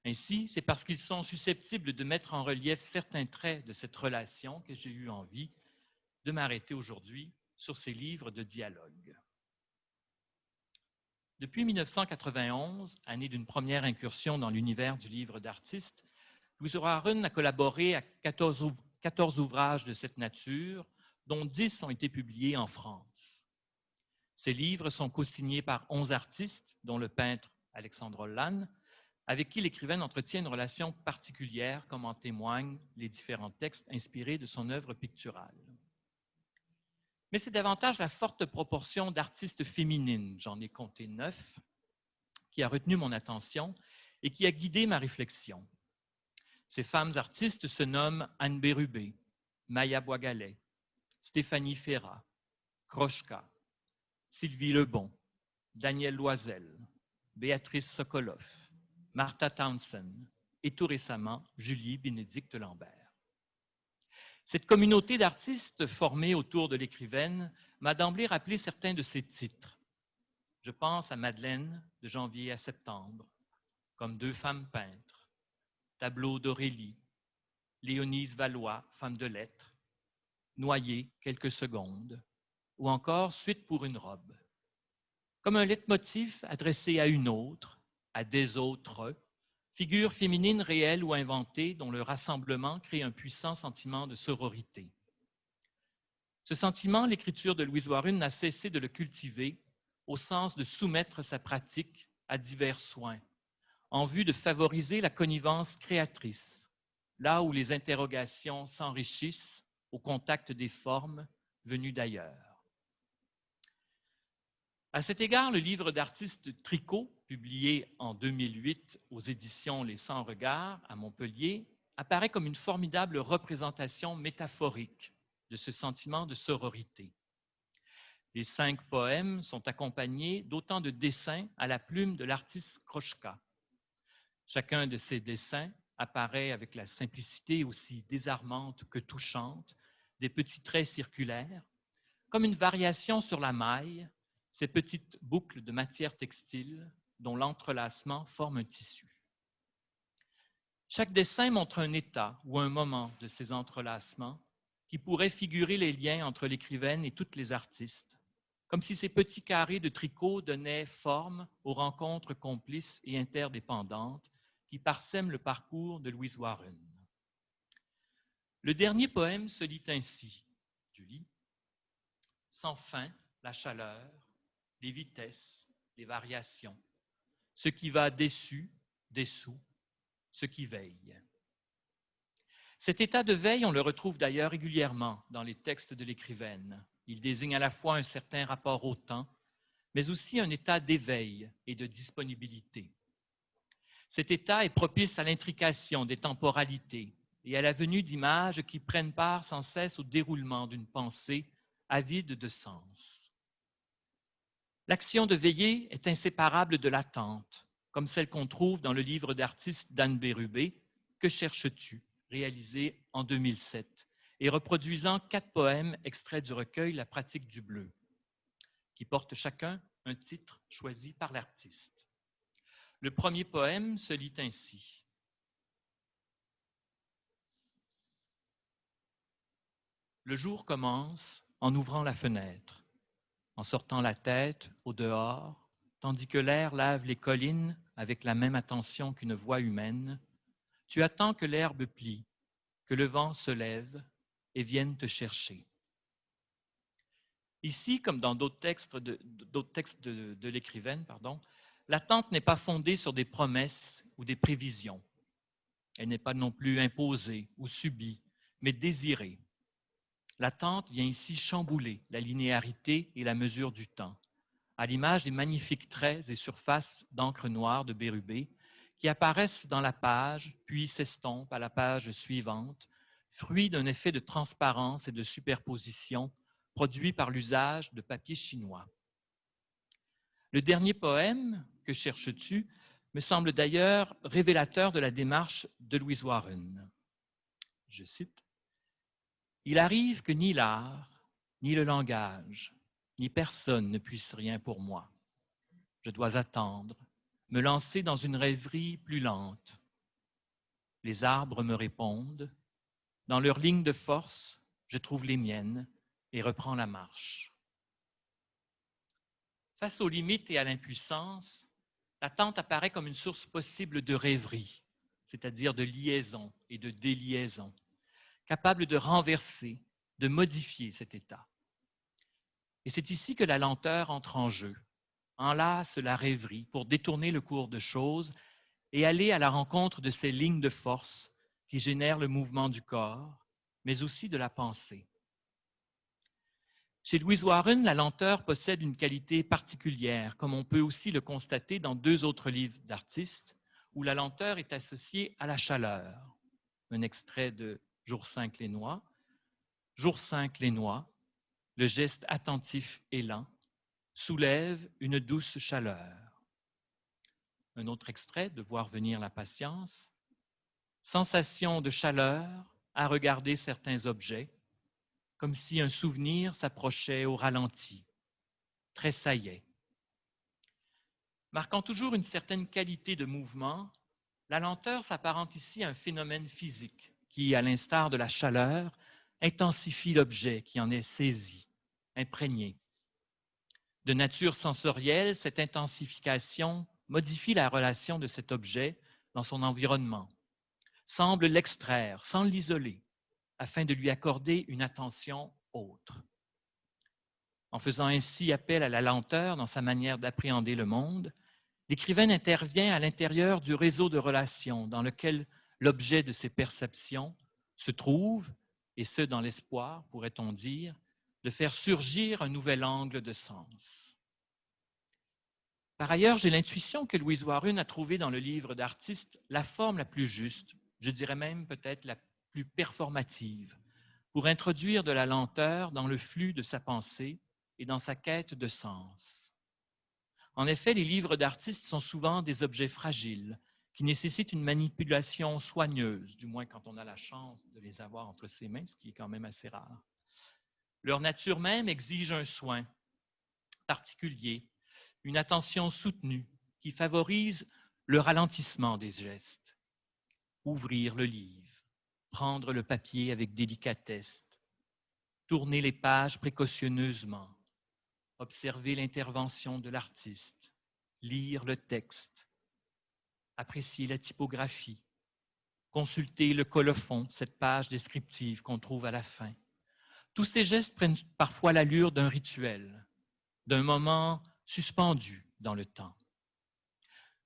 Ainsi, c'est parce qu'ils sont susceptibles de mettre en relief certains traits de cette relation que j'ai eu envie de m'arrêter aujourd'hui sur ces livres de dialogue. Depuis 1991, année d'une première incursion dans l'univers du livre d'artiste, Louise Warren a collaboré à 14 ouvrages de cette nature, dont 10 ont été publiés en France. Ces livres sont co-signés par 11 artistes, dont le peintre Alexandre Hollan, avec qui l'écrivaine entretient une relation particulière, comme en témoignent les différents textes inspirés de son œuvre picturale. Mais c'est davantage la forte proportion d'artistes féminines, j'en ai compté 9, qui a retenu mon attention et qui a guidé ma réflexion. Ces femmes artistes se nomment Anne Bérubé, Maya Boisgalet, Stéphanie Ferrat, Kroschka, Sylvie Lebon, Daniel Loisel, Béatrice Sokoloff, Martha Townsend et tout récemment Julie Bénédicte Lambert. Cette communauté d'artistes formée autour de l'écrivaine m'a d'emblée rappelé certains de ses titres. Je pense à Madeleine de janvier à septembre, comme Deux femmes peintres, Tableau d'Aurélie, Léonise Valois, femme de lettres, Noyer, quelques secondes, ou encore Suite pour une robe. Comme un leitmotiv adressé à une autre, à des autres, figures féminines réelles ou inventées dont le rassemblement crée un puissant sentiment de sororité. Ce sentiment, l'écriture de Louise Warren n'a cessé de le cultiver au sens de soumettre sa pratique à divers soins, en vue de favoriser la connivence créatrice, là où les interrogations s'enrichissent au contact des formes venues d'ailleurs. À cet égard, le livre d'artiste Tricot, publié en 2008 aux éditions Les 100 Regards à Montpellier, apparaît comme une formidable représentation métaphorique de ce sentiment de sororité. Les 5 poèmes sont accompagnés d'autant de dessins à la plume de l'artiste Kroschka. Chacun de ces dessins apparaît avec la simplicité aussi désarmante que touchante des petits traits circulaires, comme une variation sur la maille, ces petites boucles de matière textile dont l'entrelacement forme un tissu. Chaque dessin montre un état ou un moment de ces entrelacements qui pourrait figurer les liens entre l'écrivaine et toutes les artistes, comme si ces petits carrés de tricot donnaient forme aux rencontres complices et interdépendantes qui parsèment le parcours de Louise Warren. Le dernier poème se lit ainsi. Je lis. Sans fin, la chaleur, les vitesses, les variations, ce qui va déçu, dessous, ce qui veille. Cet état de veille, on le retrouve d'ailleurs régulièrement dans les textes de l'écrivaine. Il désigne à la fois un certain rapport au temps, mais aussi un état d'éveil et de disponibilité. Cet état est propice à l'intrication des temporalités et à la venue d'images qui prennent part sans cesse au déroulement d'une pensée avide de sens. L'action de veiller est inséparable de l'attente, comme celle qu'on trouve dans le livre d'artiste d'Anne Bérubé, Que cherches-tu?, réalisé en 2007, et reproduisant 4 poèmes extraits du recueil La pratique du bleu, qui portent chacun un titre choisi par l'artiste. Le premier poème se lit ainsi. Le jour commence en ouvrant la fenêtre, en sortant la tête au dehors, tandis que l'air lave les collines avec la même attention qu'une voix humaine. Tu attends que l'herbe plie, que le vent se lève et vienne te chercher. Ici, comme dans d'autres textes de l'écrivaine, l'attente n'est pas fondée sur des promesses ou des prévisions. Elle n'est pas non plus imposée ou subie, mais désirée. L'attente vient ici chambouler la linéarité et la mesure du temps, à l'image des magnifiques traits et surfaces d'encre noire de Bérubé qui apparaissent dans la page, puis s'estompent à la page suivante, fruit d'un effet de transparence et de superposition produit par l'usage de papier chinois. Le dernier poème, Que cherches-tu?, me semble d'ailleurs révélateur de la démarche de Louise Warren. Je cite. Il arrive que ni l'art, ni le langage, ni personne ne puisse rien pour moi. Je dois attendre, me lancer dans une rêverie plus lente. Les arbres me répondent. Dans leurs lignes de force, je trouve les miennes et reprends la marche. Face aux limites et à l'impuissance, l'attente apparaît comme une source possible de rêverie, c'est-à-dire de liaison et de déliaison, capable de renverser, de modifier cet état. Et c'est ici que la lenteur entre en jeu, enlace la rêverie pour détourner le cours de choses et aller à la rencontre de ces lignes de force qui génèrent le mouvement du corps, mais aussi de la pensée. Chez Louise Warren, la lenteur possède une qualité particulière, comme on peut aussi le constater dans 2 autres livres d'artistes, où la lenteur est associée à la chaleur. Un extrait de Jour 5 les noix. Jour 5 les noix, le geste attentif et lent, soulève une douce chaleur. Un autre extrait de Voir venir la patience. Sensation de chaleur à regarder certains objets, comme si un souvenir s'approchait au ralenti, tressaillait. Marquant toujours une certaine qualité de mouvement, la lenteur s'apparente ici à un phénomène physique qui, à l'instar de la chaleur, intensifie l'objet qui en est saisi, imprégné. De nature sensorielle, cette intensification modifie la relation de cet objet dans son environnement, semble l'extraire sans l'isoler, afin de lui accorder une attention autre. En faisant ainsi appel à la lenteur dans sa manière d'appréhender le monde, l'écrivain intervient à l'intérieur du réseau de relations dans lequel l'objet de ses perceptions se trouve, et ce dans l'espoir, pourrait-on dire, de faire surgir un nouvel angle de sens. Par ailleurs, j'ai l'intuition que Louise Warren a trouvé dans le livre d'artiste la forme la plus juste, je dirais même peut-être la plus performative, pour introduire de la lenteur dans le flux de sa pensée et dans sa quête de sens. En effet, les livres d'artistes sont souvent des objets fragiles qui nécessitent une manipulation soigneuse, du moins quand on a la chance de les avoir entre ses mains, ce qui est quand même assez rare. Leur nature même exige un soin particulier, une attention soutenue qui favorise le ralentissement des gestes. Ouvrir le livre, prendre le papier avec délicatesse, tourner les pages précautionneusement, observer l'intervention de l'artiste, lire le texte, apprécier la typographie, consulter le colophon, cette page descriptive qu'on trouve à la fin. Tous ces gestes prennent parfois l'allure d'un rituel, d'un moment suspendu dans le temps.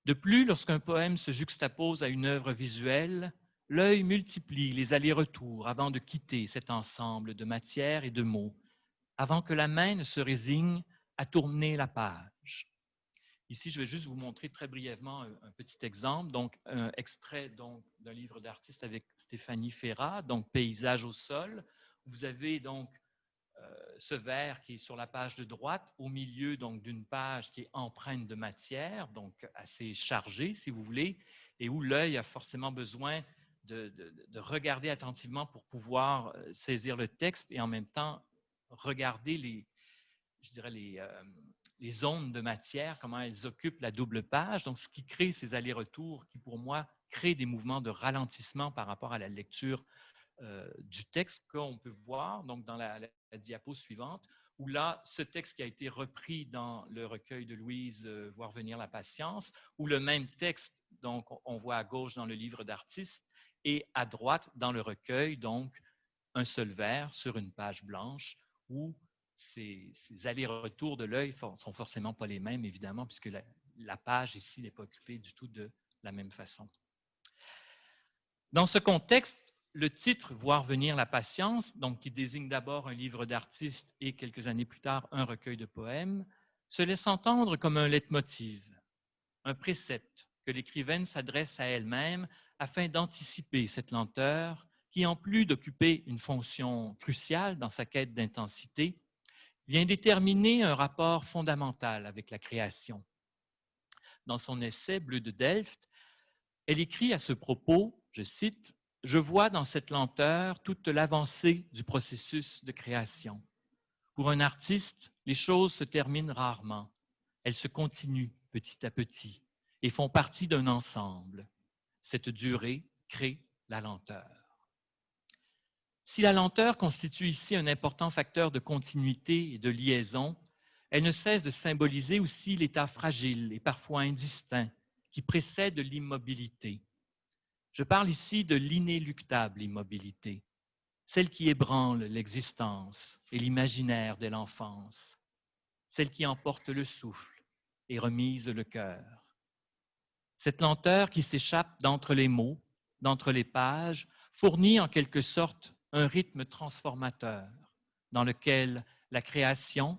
De plus, lorsqu'un poème se juxtapose à une œuvre visuelle, l'œil multiplie les allers-retours avant de quitter cet ensemble de matière et de mots, avant que la main ne se résigne à tourner la page. Ici, je vais juste vous montrer très brièvement un petit exemple, donc un extrait d'un livre d'artiste avec Stéphanie Ferrat, donc Paysage au sol. Vous avez donc ce vers qui est sur la page de droite, au milieu donc d'une page qui est empreinte de matière, donc assez chargée, si vous voulez, et où l'œil a forcément besoin de regarder attentivement pour pouvoir saisir le texte et en même temps regarder les zones de matière, comment elles occupent la double page, donc ce qui crée ces allers-retours qui, pour moi, créent des mouvements de ralentissement par rapport à la lecture du texte qu'on peut voir donc dans la diapo suivante, où là, ce texte qui a été repris dans le recueil de Louise, Voir venir la patience, où le même texte, donc on voit à gauche dans le livre d'artiste, et à droite dans le recueil, donc un seul vers sur une page blanche, où ces allers-retours de l'œil sont forcément pas les mêmes, évidemment, puisque la page ici n'est pas occupée du tout de la même façon. Dans ce contexte, le titre « Voir venir la patience », donc qui désigne d'abord un livre d'artiste et quelques années plus tard un recueil de poèmes, se laisse entendre comme un leitmotiv, un précepte que l'écrivaine s'adresse à elle-même afin d'anticiper cette lenteur qui, en plus d'occuper une fonction cruciale dans sa quête d'intensité, vient déterminer un rapport fondamental avec la création. Dans son essai Bleu de Delft, elle écrit à ce propos, je cite, « Je vois dans cette lenteur toute l'avancée du processus de création. Pour un artiste, les choses se terminent rarement. Elles se continuent petit à petit et font partie d'un ensemble. Cette durée crée la lenteur. » Si la lenteur constitue ici un important facteur de continuité et de liaison, elle ne cesse de symboliser aussi l'état fragile et parfois indistinct qui précède l'immobilité. Je parle ici de l'inéluctable immobilité, celle qui ébranle l'existence et l'imaginaire dès l'enfance, celle qui emporte le souffle et remise le cœur. Cette lenteur qui s'échappe d'entre les mots, d'entre les pages, fournit en quelque sorte un rythme transformateur dans lequel la création,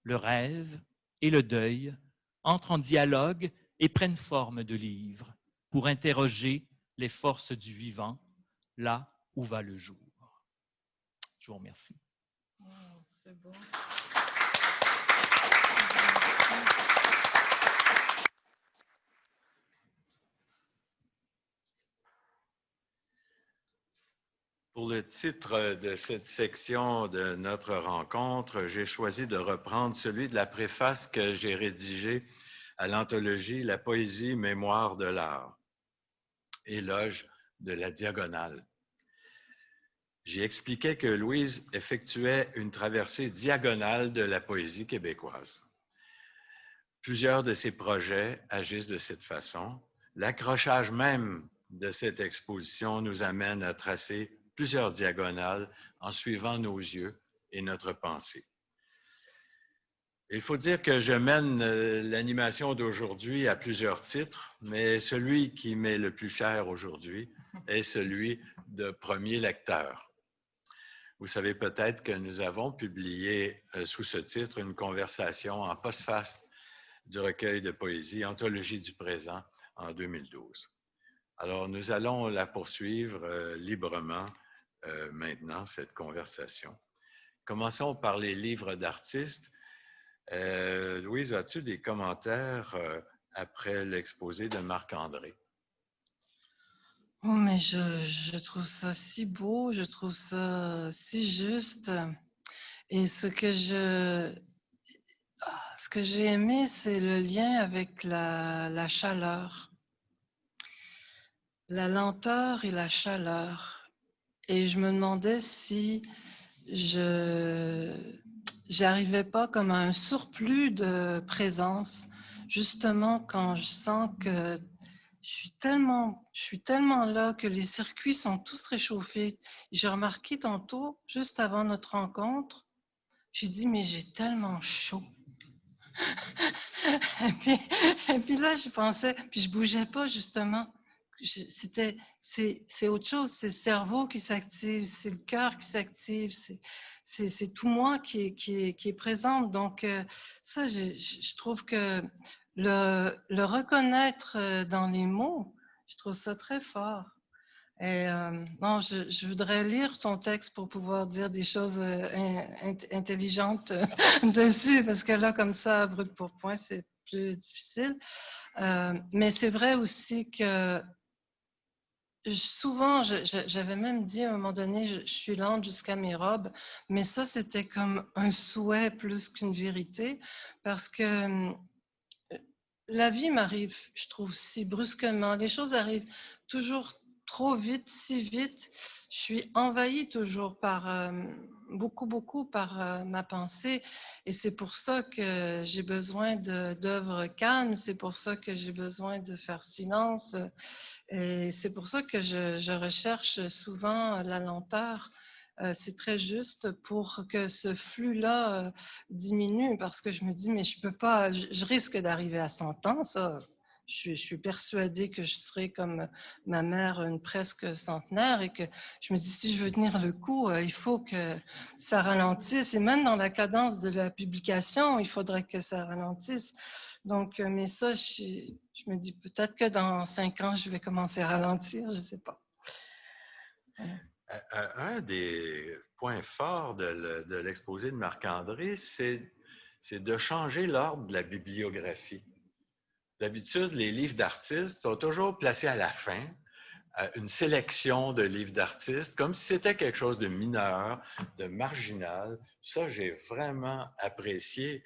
le rêve et le deuil entrent en dialogue et prennent forme de livre pour interroger les forces du vivant, là où va le jour. Je vous remercie.
Oh, c'est beau.
Pour le titre de cette section de notre rencontre, j'ai choisi de reprendre celui de la préface que j'ai rédigée à l'anthologie La poésie, mémoire de l'art, éloge de la diagonale. J'y expliquais que Louise effectuait une traversée diagonale de la poésie québécoise. Plusieurs de ses projets agissent de cette façon. L'accrochage même de cette exposition nous amène à tracer plusieurs diagonales en suivant nos yeux et notre pensée. Il faut dire que je mène l'animation d'aujourd'hui à plusieurs titres, mais celui qui m'est le plus cher aujourd'hui est celui de premier lecteur. Vous savez peut-être que nous avons publié sous ce titre une conversation en postface du recueil de poésie Anthologie du présent en 2012. Alors, nous allons la poursuivre librement maintenant, cette conversation. Commençons par les livres d'artistes. Louise, as-tu des commentaires après l'exposé de Marc-André?
Oh, mais je trouve ça si beau, je trouve ça si juste. Et ce que j'ai aimé, c'est le lien avec la chaleur, la lenteur et la chaleur. Et je me demandais si j'arrivais pas comme à un surplus de présence, justement quand je sens que je suis tellement là que les circuits sont tous réchauffés. J'ai remarqué tantôt, juste avant notre rencontre, j'ai dit, mais j'ai tellement chaud. et puis là, je pensais, puis je bougeais pas justement. C'est autre chose, c'est le cerveau qui s'active, c'est le cœur qui s'active, c'est tout moi qui est présente. Donc ça, je trouve que le reconnaître dans les mots, je trouve ça très fort. Et non, je voudrais lire ton texte pour pouvoir dire des choses intelligentes dessus, parce que là, comme ça, brut pour point, c'est plus difficile. Mais c'est vrai aussi que souvent, j'avais même dit à un moment donné, je suis lente jusqu'à mes robes, mais ça, c'était comme un souhait plus qu'une vérité, parce que la vie m'arrive, je trouve, si brusquement. Les choses arrivent toujours trop vite, si vite. Je suis envahie toujours par beaucoup par ma pensée. Et c'est pour ça que j'ai besoin d'œuvres calmes. C'est pour ça que j'ai besoin de faire silence. Et c'est pour ça que je recherche souvent la lenteur. C'est très juste pour que ce flux-là diminue, parce que je me dis, mais je peux pas, je risque d'arriver à 100 ans, ça. Je suis persuadée que je serai comme ma mère, une presque centenaire, et que je me dis, si je veux tenir le coup, il faut que ça ralentisse. Et même dans la cadence de la publication, il faudrait que ça ralentisse. Donc, mais ça, je me dis peut-être que dans 5 ans, je vais commencer à ralentir, je ne sais pas.
Un des points forts de l'exposé de Marc-André, c'est de changer l'ordre de la bibliographie. D'habitude, les livres d'artistes sont toujours placés à la fin, une sélection de livres d'artistes, comme si c'était quelque chose de mineur, de marginal. Ça, j'ai vraiment apprécié.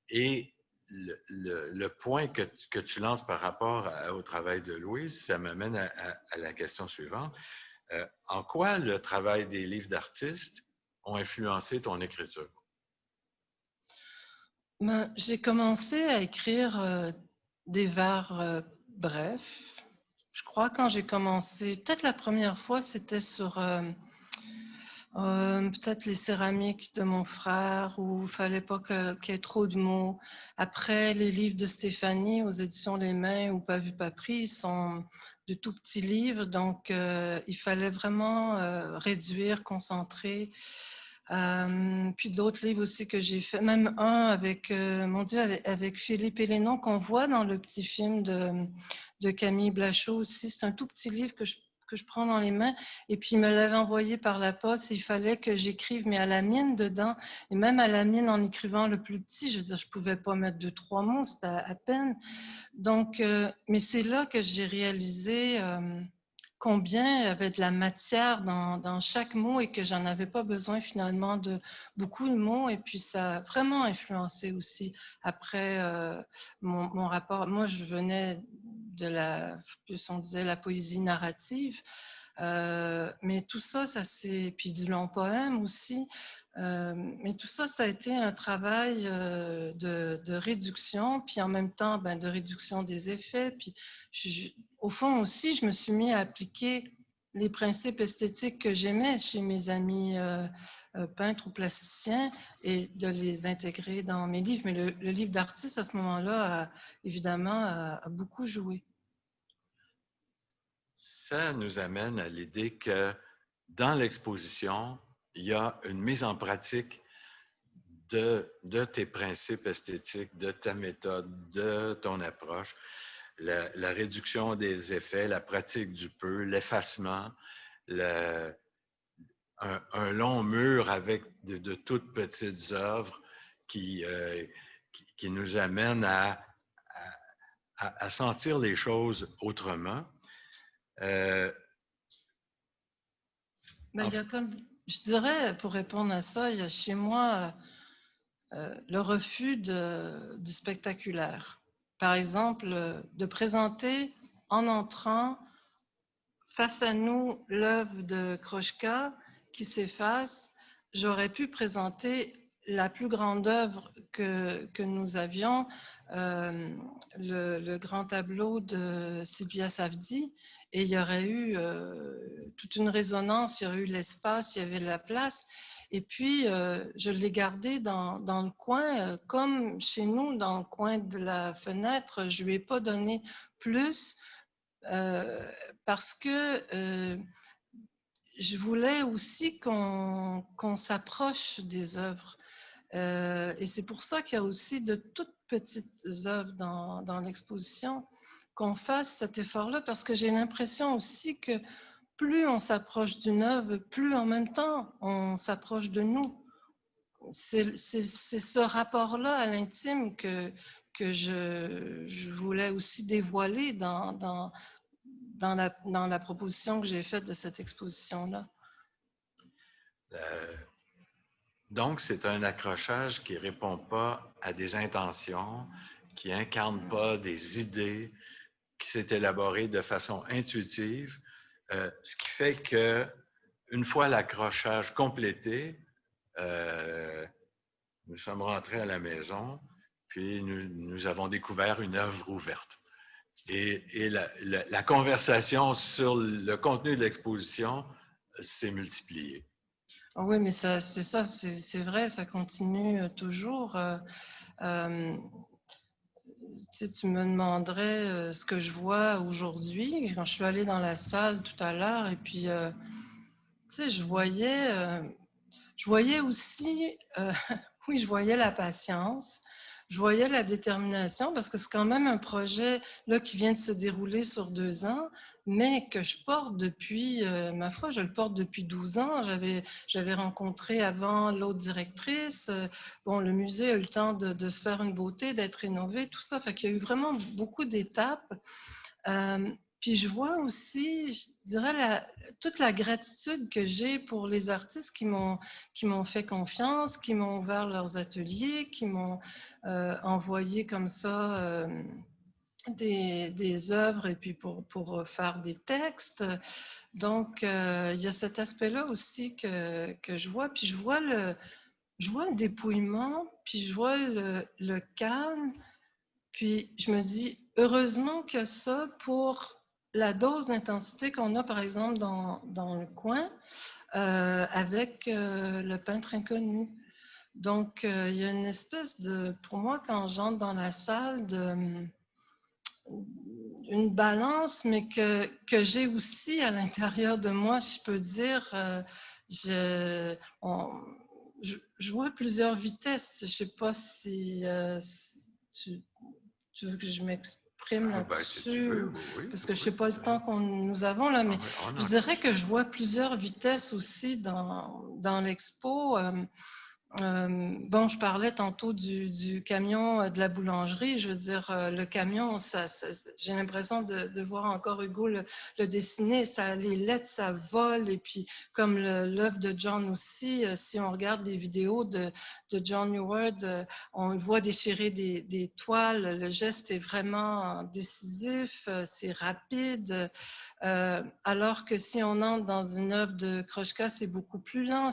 Et le point que tu lances par rapport au travail de Louise, ça m'amène à la question suivante. En quoi le travail des livres d'artistes ont influencé ton écriture?
Ben, j'ai commencé à écrire des vers brefs. Je crois quand j'ai commencé, peut-être la première fois, c'était sur peut-être les céramiques de mon frère, où il fallait pas qu'il y ait trop de mots. Après, les livres de Stéphanie aux éditions Les Mains ou Pas vu, pas pris sont de tout petits livres, donc il fallait vraiment réduire, concentrer. Puis d'autres livres aussi que j'ai fait, même un avec, mon Dieu, avec Philippe Hélénon qu'on voit dans le petit film de Camille Blachot aussi. C'est un tout petit livre que je prends dans les mains, et puis il me l'avait envoyé par la poste. Il fallait que j'écrive, mais à la mine dedans, et même à la mine en écrivant le plus petit, je veux dire, je pouvais pas mettre 2-3 mots, c'était à peine. Donc, mais c'est là que j'ai réalisé combien il y avait de la matière dans chaque mot et que j'en avais pas besoin finalement de beaucoup de mots. Et puis, ça a vraiment influencé aussi après mon rapport. Moi, je venais de plus on disait la poésie narrative. Mais tout ça, puis du long poème aussi. Mais tout ça, ça a été un travail de réduction, puis en même temps, de réduction des effets. Puis au fond aussi, je me suis mis à appliquer les principes esthétiques que j'aimais chez mes amis peintres ou plasticiens et de les intégrer dans mes livres. Mais le livre d'artiste, à ce moment-là, évidemment, a beaucoup joué.
Ça nous amène à l'idée que dans l'exposition, il y a une mise en pratique de tes principes esthétiques, de ta méthode, de ton approche, la réduction des effets, la pratique du peu, l'effacement, un long mur avec de toutes petites œuvres qui nous amènent à sentir les choses autrement.
Il y a je dirais, pour répondre à ça, il y a chez moi le refus du spectaculaire. Par exemple, de présenter en entrant face à nous l'œuvre de Kroschka qui s'efface. J'aurais pu présenter la plus grande œuvre que nous avions, le grand tableau de Sylvia Savdi, et il y aurait eu toute une résonance, il y aurait eu l'espace, il y avait la place. Et puis, je l'ai gardé dans le coin, comme chez nous, dans le coin de la fenêtre. Je ne lui ai pas donné plus parce que je voulais aussi qu'on s'approche des œuvres. Et c'est pour ça qu'il y a aussi de toutes petites œuvres dans l'exposition, qu'on fasse cet effort-là, parce que j'ai l'impression aussi que plus on s'approche d'une œuvre, plus en même temps on s'approche de nous. C'est ce rapport-là à l'intime que je voulais aussi dévoiler dans la proposition que j'ai faite de cette exposition-là.
Donc, c'est un accrochage qui ne répond pas à des intentions, qui n'incarne pas des idées, qui s'est élaboré de façon intuitive, ce qui fait que une fois l'accrochage complété, nous sommes rentrés à la maison, puis nous avons découvert une œuvre ouverte. Et la conversation sur le contenu de l'exposition s'est multipliée.
Oh oui, mais c'est ça, c'est vrai, ça continue toujours. Tu me demanderais ce que je vois aujourd'hui. Quand je suis allée dans la salle tout à l'heure, et puis, je voyais aussi, oui, je voyais la patience, je voyais la détermination, parce que c'est quand même un projet là, qui vient de se dérouler sur 2 ans, mais que je porte depuis, ma foi, je le porte depuis 12 ans. J'avais rencontré avant l'autre directrice. Bon, le musée a eu le temps de se faire une beauté, d'être rénové, tout ça. Fait qu'il y a eu vraiment beaucoup d'étapes. Puis je vois aussi, je dirais, toute la gratitude que j'ai pour les artistes qui m'ont fait confiance, qui m'ont ouvert leurs ateliers, qui m'ont envoyé comme ça des œuvres et puis pour faire des textes. Donc, il y a cet aspect-là aussi que je vois. Puis je vois le dépouillement, puis je vois le calme. Puis je me dis, heureusement que ça pour la dose d'intensité qu'on a, par exemple, dans le coin, avec le peintre inconnu. Donc, il y a une espèce de, pour moi, quand j'entre dans la salle, une balance, mais que j'ai aussi à l'intérieur de moi, je peux dire. Je vois plusieurs vitesses. Je ne sais pas si tu veux que je m'exprime là-dessus,
si tu veux, oui,
parce que je ne sais pas le temps que nous avons là, mais je dirais que je vois plusieurs vitesses aussi dans l'expo. Bon, je parlais tantôt du camion de la boulangerie. Je veux dire, le camion, j'ai l'impression de voir encore Hugo le dessiner. Ça, les lettres, ça vole. Et puis, comme l'œuvre de John aussi, si on regarde des vidéos de John Neward, on le voit déchirer des toiles. Le geste est vraiment décisif, c'est rapide. Alors que si on entre dans une œuvre de Krochka, c'est beaucoup plus lent.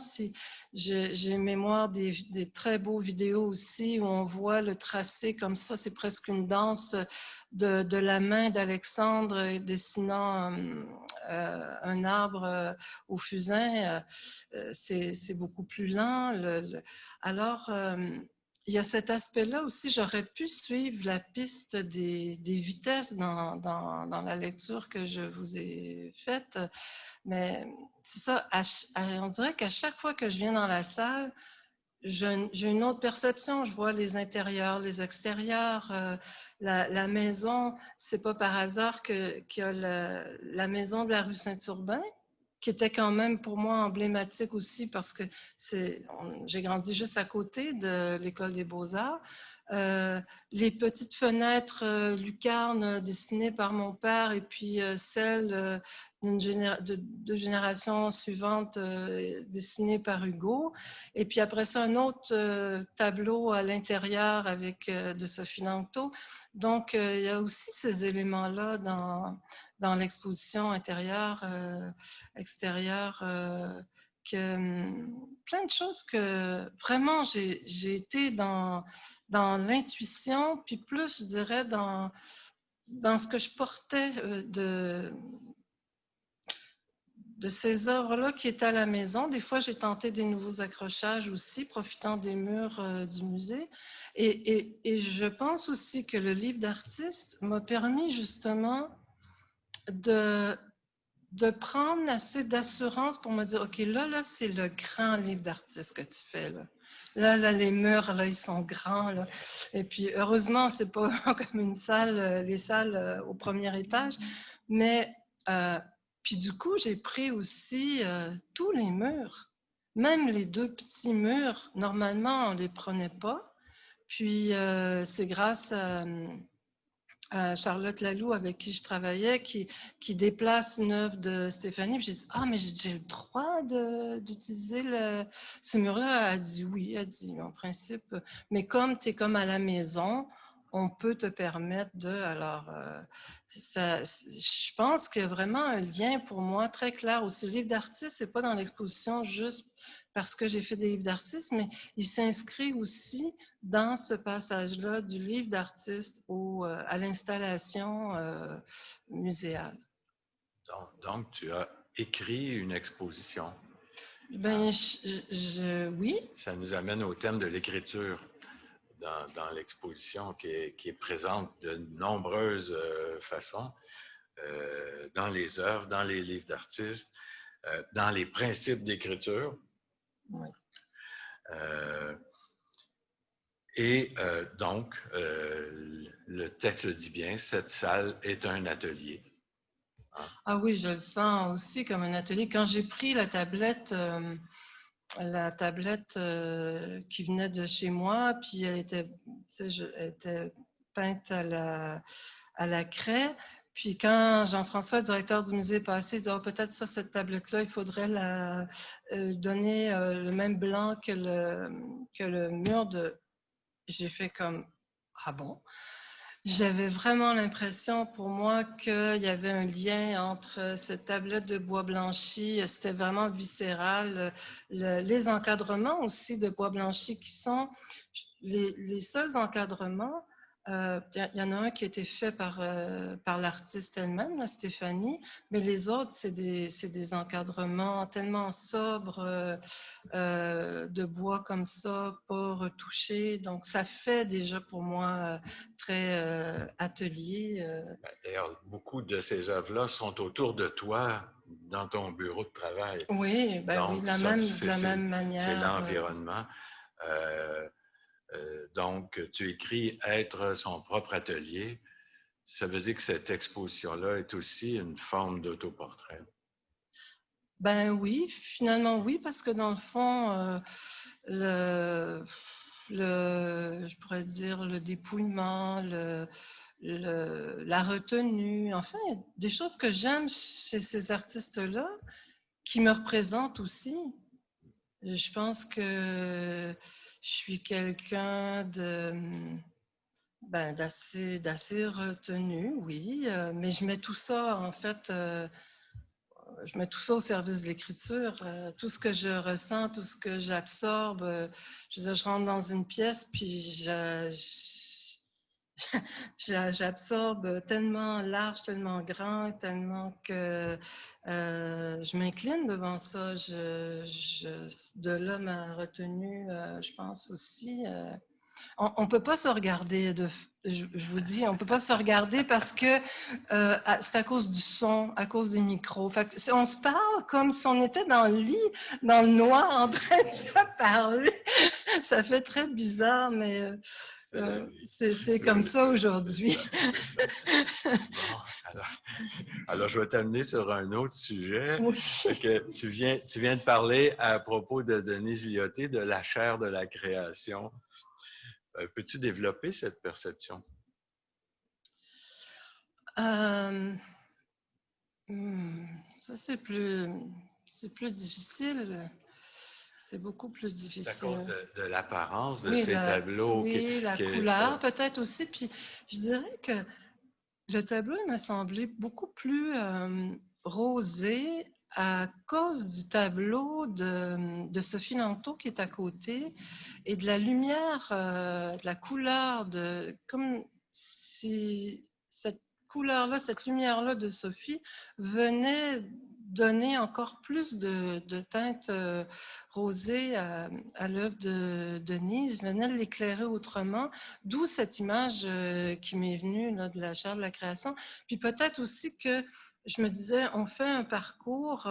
J'ai mémoire des très beaux vidéos aussi où on voit le tracé comme ça. C'est presque une danse de la main d'Alexandre dessinant un arbre au fusain. C'est beaucoup plus lent. Alors, il y a cet aspect-là aussi. J'aurais pu suivre la piste des vitesses dans la lecture que je vous ai faite. Mais c'est ça, on dirait qu'à chaque fois que je viens dans la salle, j'ai une autre perception. Je vois les intérieurs, les extérieurs, la maison. C'est pas par hasard qu'il y a la maison de la rue Saint-Urbain, qui était quand même pour moi emblématique aussi parce que j'ai grandi juste à côté de l'École des Beaux-Arts. Les petites fenêtres lucarnes dessinées par mon père et puis celles de deux générations suivantes dessinées par Hugo. Et puis après ça, un autre tableau à l'intérieur avec de Sophie Langto. Donc, il y a aussi ces éléments-là dans l'exposition intérieure, extérieure, plein de choses que vraiment j'ai été dans l'intuition, puis plus, je dirais, dans ce que je portais de ces œuvres-là qui étaient à la maison. Des fois, j'ai tenté des nouveaux accrochages aussi, profitant des murs du musée. Et je pense aussi que le livre d'artiste m'a permis justement de prendre assez d'assurance pour me dire, OK, là, c'est le grand livre d'artiste que tu fais, là. Là, les murs, là, ils sont grands, là. Et puis, heureusement, c'est pas comme une salle, les salles au premier étage. Mais, puis du coup, j'ai pris aussi tous les murs. Même les deux petits murs, normalement, on les prenait pas. Puis, c'est grâce à Charlotte Laloux, avec qui je travaillais, qui déplace une œuvre de Stéphanie. Puis j'ai dit, ah, mais j'ai le droit d'utiliser ce mur-là. Elle dit oui, elle dit en principe. Mais comme tu es comme à la maison, on peut te permettre de. Alors, je pense qu'il y a vraiment un lien pour moi très clair aussi. Le livre d'artiste, c'est pas dans l'exposition juste parce que j'ai fait des livres d'artistes, mais il s'inscrit aussi dans ce passage-là du livre d'artiste à l'installation muséale.
Donc, tu as écrit une exposition.
Ben, oui.
Ça nous amène au thème de l'écriture dans l'exposition qui est présente de nombreuses façons, dans les œuvres, dans les livres d'artistes, dans les principes d'écriture.
Oui.
Donc, le texte le dit bien, cette salle est un atelier. Hein?
Ah oui, je le sens aussi comme un atelier. Quand j'ai pris la tablette qui venait de chez moi, puis elle était peinte à la craie. Puis quand Jean-François, le directeur du musée, est passé, il dit oh, peut-être ça, cette tablette-là, il faudrait la donner le même blanc que le mur de. J'ai fait comme ah bon? J'avais vraiment l'impression pour moi qu'il y avait un lien entre cette tablette de bois blanchi, c'était vraiment viscéral. Les encadrements aussi de bois blanchi qui sont les seuls encadrements. Il y en a un qui a été fait par l'artiste elle-même, la Stéphanie, mais les autres, c'est des encadrements tellement sobres, de bois comme ça, pas retouchés. Donc, ça fait déjà pour moi très atelier.
D'ailleurs, beaucoup de ces œuvres-là sont autour de toi dans ton bureau de travail.
Oui, ben
donc,
oui, de la même manière.
C'est l'environnement. Donc, tu écris être son propre atelier. Ça veut dire que cette exposition-là est aussi une forme d'autoportrait.
Ben oui, finalement oui, parce que dans le fond, je pourrais dire le dépouillement, la retenue, enfin, des choses que j'aime chez ces artistes-là qui me représentent aussi. Je pense que je suis quelqu'un d'assez retenu, oui, mais je mets tout ça, en fait, je mets tout ça au service de l'écriture. Tout ce que je ressens, tout ce que j'absorbe, je veux dire, je rentre dans une pièce, puis j'absorbe tellement large, tellement grand, tellement que je m'incline devant ça. De là, ma retenue, je pense aussi. On ne peut pas se regarder, je vous dis, on ne peut pas se regarder parce que c'est à cause du son, à cause des micros. Fait que, on se parle comme si on était dans le lit, dans le noir, en train de se parler. Ça fait très bizarre, mais c'est comme ça aujourd'hui.
Bon, alors, je vais t'amener sur un autre sujet.
Oui.
Que tu viens de parler à propos de Denise Lyoté, de la chaire de la création. Peux-tu développer cette perception?
Ça, c'est plus difficile. C'est beaucoup plus difficile.
C'est à cause de l'apparence de
oui,
ces tableaux.
Oui, la couleur peut-être aussi. Puis je dirais que le tableau m'a semblé beaucoup plus rosé à cause du tableau de Sophie Lanto qui est à côté et de la lumière, de la couleur, comme si cette couleur-là, cette lumière-là de Sophie venait donner encore plus de teintes rosées à l'œuvre de Denise, venait l'éclairer autrement, d'où cette image qui m'est venue là, de la chaire de la création. Puis peut-être aussi que je me disais, on fait un parcours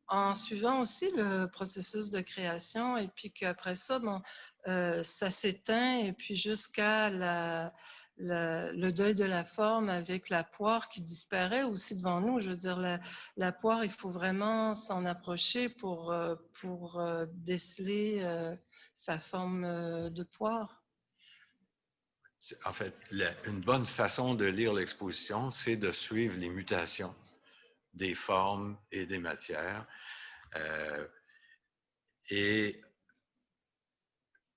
en suivant aussi le processus de création et puis qu'après ça, bon, ça s'éteint et puis jusqu'à le deuil de la forme avec la poire qui disparaît aussi devant nous. Je veux dire, la poire, il faut vraiment s'en approcher pour déceler sa forme de poire.
En fait, une bonne façon de lire l'exposition, c'est de suivre les mutations des formes et des matières. Et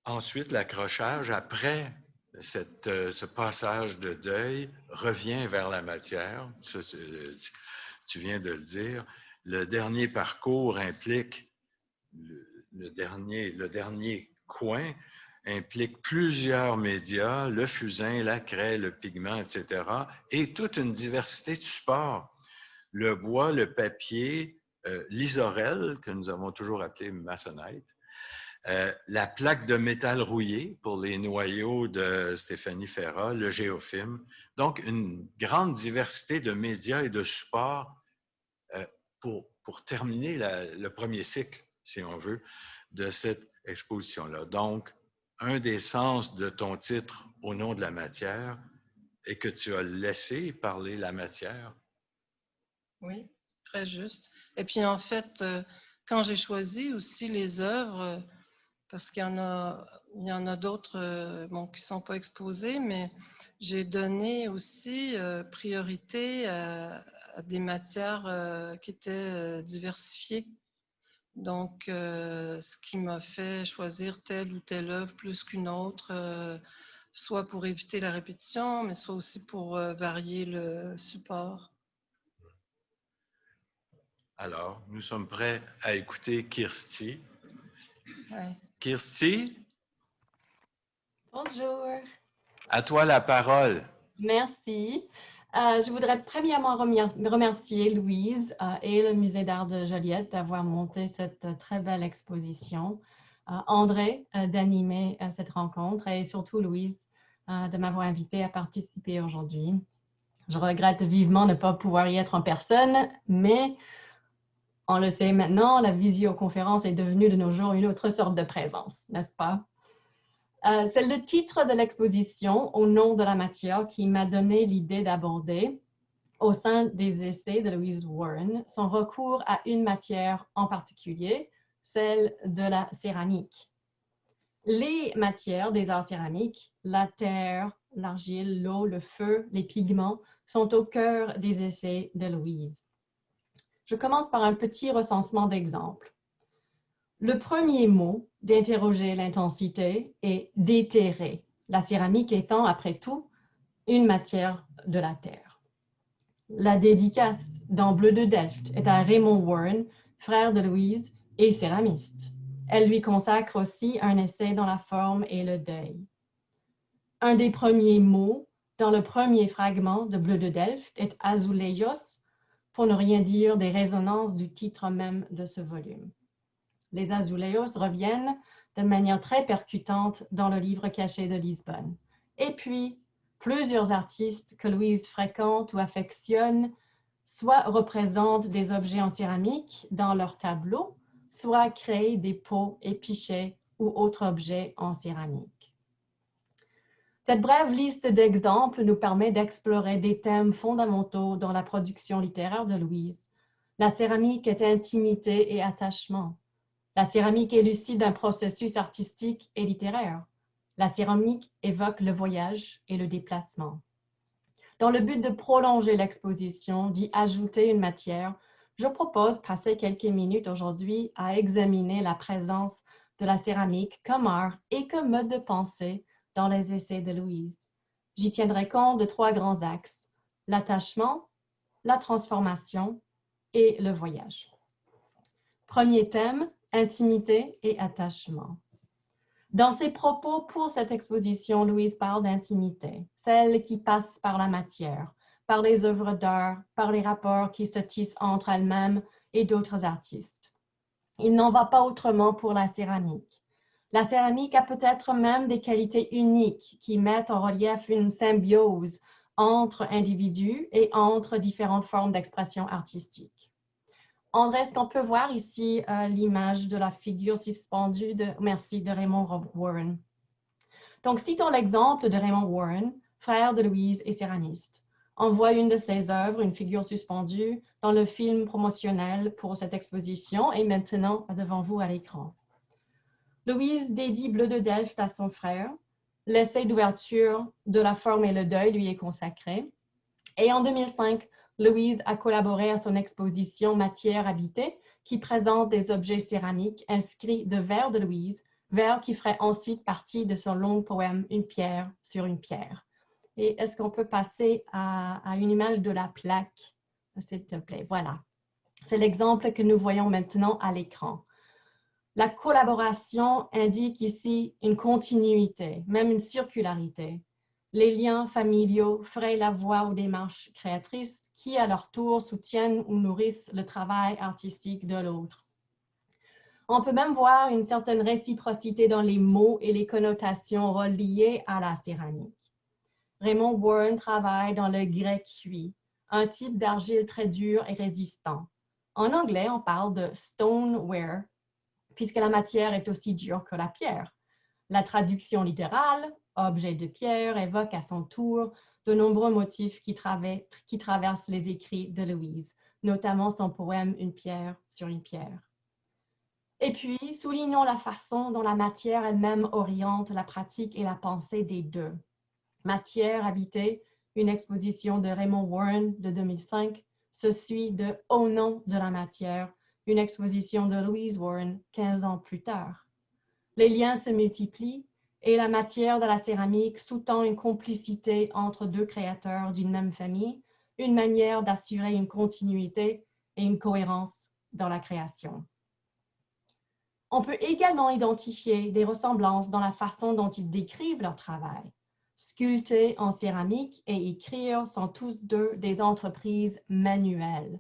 ensuite, l'accrochage, après ce passage de deuil, revient vers la matière. Tu viens de le dire. Le dernier parcours implique, le dernier coin implique plusieurs médias, le fusain, la craie, le pigment, etc., et toute une diversité de supports. Le bois, le papier, l'isorel, que nous avons toujours appelé maçonnite, la plaque de métal rouillé pour les noyaux de Stéphanie Ferrat, le géofilm. Donc, une grande diversité de médias et de supports pour terminer le premier cycle, si on veut, de cette exposition-là. Donc, un des sens de ton titre « Au nom de la matière » est que tu as laissé parler la matière.
Oui, très juste. Et puis, en fait, quand j'ai choisi aussi les œuvres, parce qu'il y en a d'autres qui ne sont pas exposées, mais j'ai donné aussi priorité à des matières qui étaient diversifiées. Donc, ce qui m'a fait choisir telle ou telle œuvre plus qu'une autre, soit pour éviter la répétition, mais soit aussi pour varier le support.
Alors, nous sommes prêts à écouter Kirsty.
Ouais.
Kirsty?
Bonjour.
À toi la parole.
Merci. Je voudrais premièrement remercier Louise et le Musée d'art de Joliette d'avoir monté cette très belle exposition. André d'animer cette rencontre et surtout Louise de m'avoir invité à participer aujourd'hui. Je regrette vivement de ne pas pouvoir y être en personne, mais on le sait maintenant, la visioconférence est devenue de nos jours une autre sorte de présence, n'est-ce pas? C'est le titre de l'exposition, Au nom de la matière, qui m'a donné l'idée d'aborder, au sein des essais de Louise Warren, son recours à une matière en particulier, celle de la céramique. Les matières des arts céramiques, la terre, l'argile, l'eau, le feu, les pigments, sont au cœur des essais de Louise. Je commence par un petit recensement d'exemples. Le premier mot d'interroger l'intensité est d'éthérer, la céramique étant, après tout, une matière de la terre. La dédicace dans Bleu de Delft est à Raymond Warren, frère de Louise et céramiste. Elle lui consacre aussi un essai dans la forme et le deuil. Un des premiers mots dans le premier fragment de Bleu de Delft est azulejos, pour ne rien dire des résonances du titre même de ce volume. Les azulejos reviennent de manière très percutante dans le livre caché de Lisbonne. Et puis, plusieurs artistes que Louise fréquente ou affectionne soit représentent des objets en céramique dans leurs tableaux, soit créent des pots épichés ou autres objets en céramique. Cette brève liste d'exemples nous permet d'explorer des thèmes fondamentaux dans la production littéraire de Louise. La céramique est intimité et attachement. La céramique élucide un processus artistique et littéraire. La céramique évoque le voyage et le déplacement. Dans le but de prolonger l'exposition, d'y ajouter une matière, je propose de passer quelques minutes aujourd'hui à examiner la présence de la céramique comme art et comme mode de pensée dans les essais de Louise. J'y tiendrai compte de 3 grands axes: l'attachement, la transformation et le voyage. Premier thème, intimité et attachement. Dans ses propos pour cette exposition, Louise parle d'intimité, celle qui passe par la matière, par les œuvres d'art, par les rapports qui se tissent entre elle-même et d'autres artistes. Il n'en va pas autrement pour la céramique. La céramique a peut-être même des qualités uniques qui mettent en relief une symbiose entre individus et entre différentes formes d'expression artistique. André, est-ce qu'on peut voir ici l'image de la figure suspendue de Raymond Warren? Donc, citons l'exemple de Raymond Warren, frère de Louise et céramiste. On voit une de ses œuvres, une figure suspendue, dans le film promotionnel pour cette exposition et maintenant devant vous à l'écran. Louise dédie Bleu de Delft à son frère. L'essai d'ouverture de la forme et le deuil lui est consacré. Et en 2005, Louise a collaboré à son exposition Matière habitée, qui présente des objets céramiques inscrits de vers de Louise, vers qui ferait ensuite partie de son long poème Une pierre sur une pierre. Et est-ce qu'on peut passer à une image de la plaque, s'il te plaît? Voilà. C'est l'exemple que nous voyons maintenant à l'écran. La collaboration indique ici une continuité, même une circularité. Les liens familiaux frayent la voie aux démarches créatrices qui, à leur tour, soutiennent ou nourrissent le travail artistique de l'autre. On peut même voir une certaine réciprocité dans les mots et les connotations reliées à la céramique. Raymond Warren travaille dans le grès cuit, un type d'argile très dur et résistant. En anglais, on parle de stoneware, puisque la matière est aussi dure que la pierre. La traduction littérale, objet de pierre, évoque à son tour de nombreux motifs qui traversent les écrits de Louise, notamment son poème Une pierre sur une pierre. Et puis, soulignons la façon dont la matière elle-même oriente la pratique et la pensée des deux. Matière habitée, une exposition de Raymond Warren de 2005, se suit de Au nom de la matière, une exposition de Louise Warren 15 ans plus tard. Les liens se multiplient et la matière de la céramique sous-tend une complicité entre deux créateurs d'une même famille, une manière d'assurer une continuité et une cohérence dans la création. On peut également identifier des ressemblances dans la façon dont ils décrivent leur travail. Sculpter en céramique et écrire sont tous deux des entreprises manuelles.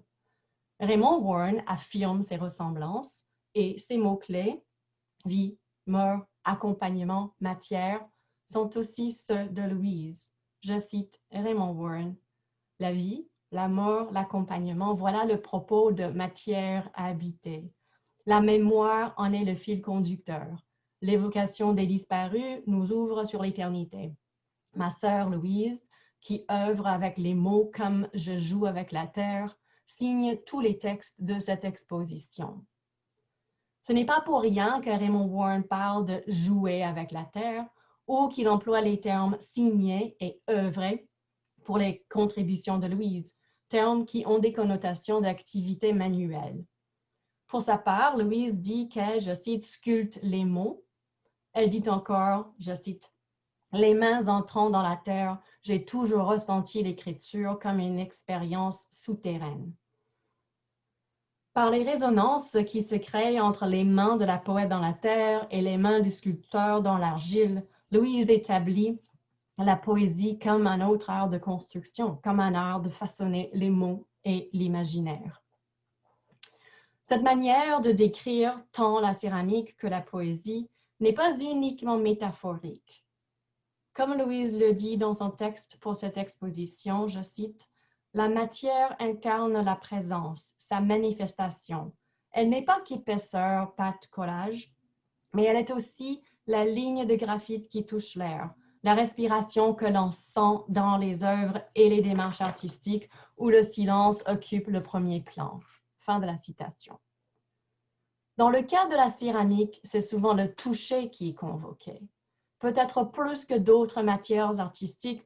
Raymond Warren affirme ces ressemblances et ces mots-clés, vie, mort, accompagnement, matière, sont aussi ceux de Louise. Je cite Raymond Warren. La vie, la mort, l'accompagnement, voilà le propos de Matière habitée. La mémoire en est le fil conducteur. L'évocation des disparus nous ouvre sur l'éternité. Ma sœur Louise, qui œuvre avec les mots comme je joue avec la terre, signe tous les textes de cette exposition. Ce n'est pas pour rien que Raymond Warren parle de jouer avec la terre ou qu'il emploie les termes signer et œuvrer pour les contributions de Louise, termes qui ont des connotations d'activité manuelle. Pour sa part, Louise dit qu'elle, je cite, sculpte les mots. Elle dit encore, je cite, « Les mains entrant dans la terre, j'ai toujours ressenti l'écriture comme une expérience souterraine. » Par les résonances qui se créent entre les mains de la poète dans la terre et les mains du sculpteur dans l'argile, Louise établit la poésie comme un autre art de construction, comme un art de façonner les mots et l'imaginaire. Cette manière de décrire tant la céramique que la poésie n'est pas uniquement métaphorique. Comme Louise le dit dans son texte pour cette exposition, je cite, « La matière incarne la présence, sa manifestation. Elle n'est pas qu'épaisseur, pâte, collage, mais elle est aussi la ligne de graphite qui touche l'air, la respiration que l'on sent dans les œuvres et les démarches artistiques où le silence occupe le premier plan. » Fin de la citation. Dans le cas de la céramique, c'est souvent le toucher qui est convoqué. Peut-être plus que d'autres matières artistiques,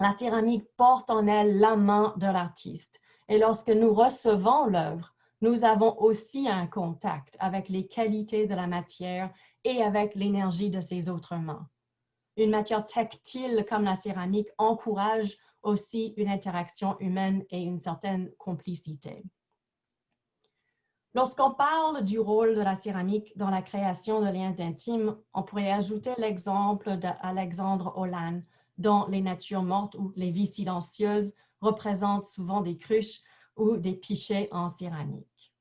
la céramique porte en elle la main de l'artiste. Et lorsque nous recevons l'œuvre, nous avons aussi un contact avec les qualités de la matière et avec l'énergie de ses autres mains. Une matière tactile comme la céramique encourage aussi une interaction humaine et une certaine complicité. Lorsqu'on parle du rôle de la céramique dans la création de liens intimes, on pourrait ajouter l'exemple d'Alexandre Holland, dont les natures mortes ou les vies silencieuses représentent souvent des cruches ou des pichets en céramique.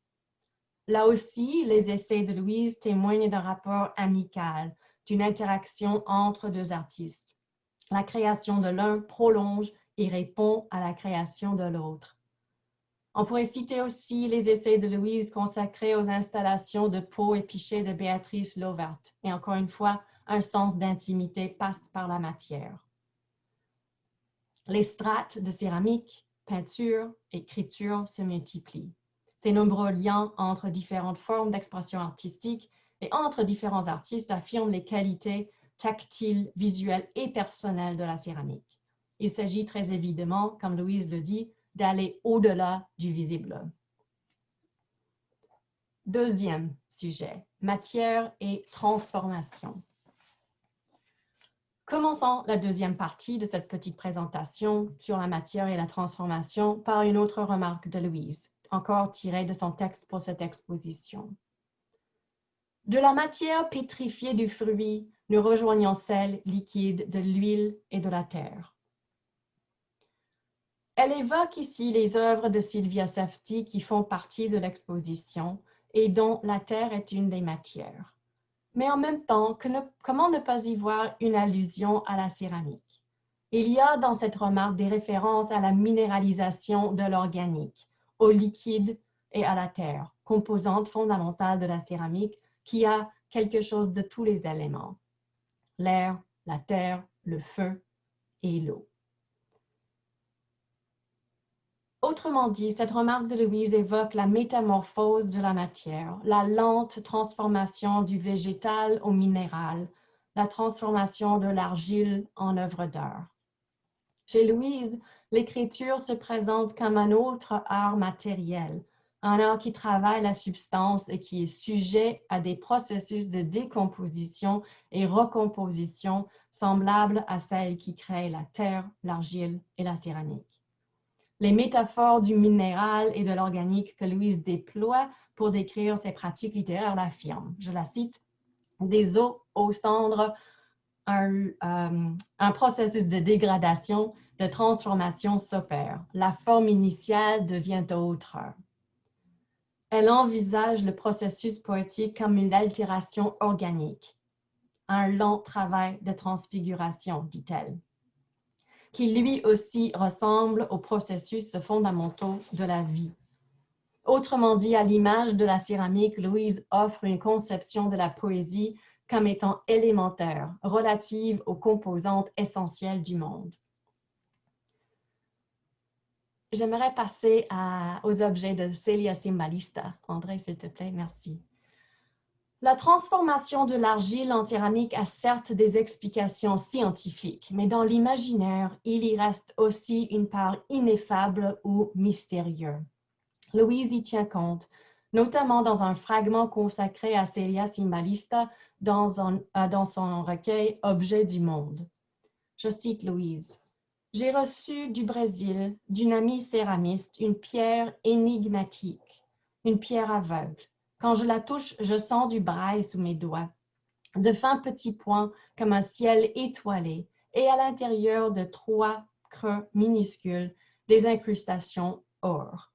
Là aussi, les essais de Louise témoignent d'un rapport amical, d'une interaction entre deux artistes. La création de l'un prolonge et répond à la création de l'autre. On pourrait citer aussi les essais de Louise consacrés aux installations de pots et pichets de Béatrice Lovert. Et encore une fois, un sens d'intimité passe par la matière. Les strates de céramique, peinture, écriture se multiplient. Ces nombreux liens entre différentes formes d'expression artistique et entre différents artistes affirment les qualités tactiles, visuelles et personnelles de la céramique. Il s'agit très évidemment, comme Louise le dit, d'aller au-delà du visible. Deuxième sujet, matière et transformation. Commençons la deuxième partie de cette petite présentation sur la matière et la transformation par une autre remarque de Louise, encore tirée de son texte pour cette exposition. De la matière pétrifiée du fruit, nous rejoignons celle liquide de l'huile et de la terre. Elle évoque ici les œuvres de Sylvia Safty qui font partie de l'exposition et dont la terre est une des matières. Mais en même temps, comment ne pas y voir une allusion à la céramique? Il y a dans cette remarque des références à la minéralisation de l'organique, au liquide et à la terre, composante fondamentale de la céramique qui a quelque chose de tous les éléments, l'air, la terre, le feu et l'eau. Autrement dit, cette remarque de Louise évoque la métamorphose de la matière, la lente transformation du végétal au minéral, la transformation de l'argile en œuvre d'art. Chez Louise, l'écriture se présente comme un autre art matériel, un art qui travaille la substance et qui est sujet à des processus de décomposition et recomposition semblables à celles qui créent la terre, l'argile et la céramique. Les métaphores du minéral et de l'organique que Louise déploie pour décrire ses pratiques littéraires l'affirment. Je la cite, « Des eaux aux cendres, un processus de dégradation, de transformation s'opère. La forme initiale devient autre. » Elle envisage le processus poétique comme une altération organique, un lent travail de transfiguration, dit-elle, qui lui aussi ressemble aux processus fondamentaux de la vie. Autrement dit, à l'image de la céramique, Louise offre une conception de la poésie comme étant élémentaire, relative aux composantes essentielles du monde. J'aimerais passer aux objets de Celia Cimbalista. André, s'il te plaît, merci. La transformation de l'argile en céramique a certes des explications scientifiques, mais dans l'imaginaire, il y reste aussi une part ineffable ou mystérieuse. Louise y tient compte, notamment dans un fragment consacré à Celia Cimbalista dans son recueil « Objets du monde ». Je cite Louise. « J'ai reçu du Brésil, d'une amie céramiste, une pierre énigmatique, une pierre aveugle. Quand je la touche, je sens du braille sous mes doigts, de fins petits points comme un ciel étoilé, et à l'intérieur de 3 creux minuscules, des incrustations or.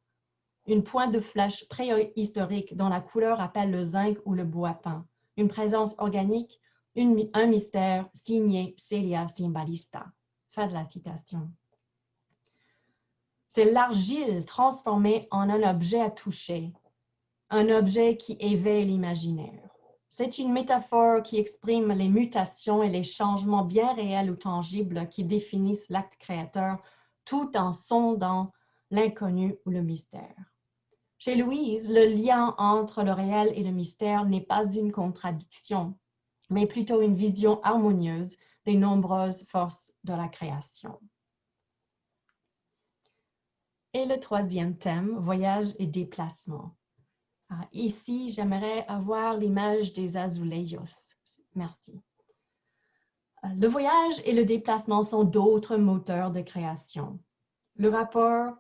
Une pointe de flèche préhistorique dont la couleur appelle le zinc ou le bois peint. Une présence organique, un mystère signé Celia Cimbalista. » Fin de la citation. C'est l'argile transformée en un objet à toucher, un objet qui éveille l'imaginaire. C'est une métaphore qui exprime les mutations et les changements bien réels ou tangibles qui définissent l'acte créateur tout en sondant l'inconnu ou le mystère. Chez Louise, le lien entre le réel et le mystère n'est pas une contradiction, mais plutôt une vision harmonieuse des nombreuses forces de la création. Et le troisième thème, voyage et déplacement. Ici, j'aimerais avoir l'image des azulejos. Merci. Le voyage et le déplacement sont d'autres moteurs de création. Le rapport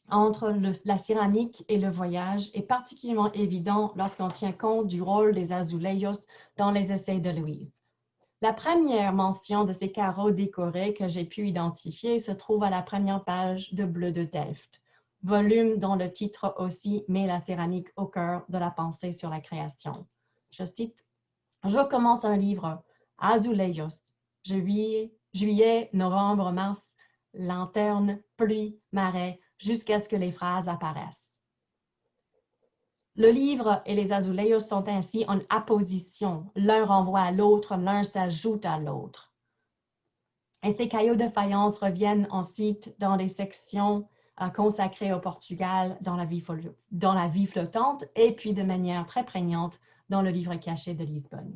entre la céramique et le voyage est particulièrement évident lorsqu'on tient compte du rôle des azulejos dans les essais de Louise. La première mention de ces carreaux décorés que j'ai pu identifier se trouve à la première page de Bleu de Delft, volume dont le titre aussi met la céramique au cœur de la pensée sur la création. Je cite, « Je commence un livre, azulejos, juillet, novembre, mars, lanterne, pluie, marais, jusqu'à ce que les phrases apparaissent. » Le livre et les azulejos sont ainsi en apposition. L'un renvoie à l'autre, l'un s'ajoute à l'autre. Et ces cailloux de faïence reviennent ensuite dans les sections consacrées au Portugal dans la vie flottante et puis de manière très prégnante dans le livre caché de Lisbonne.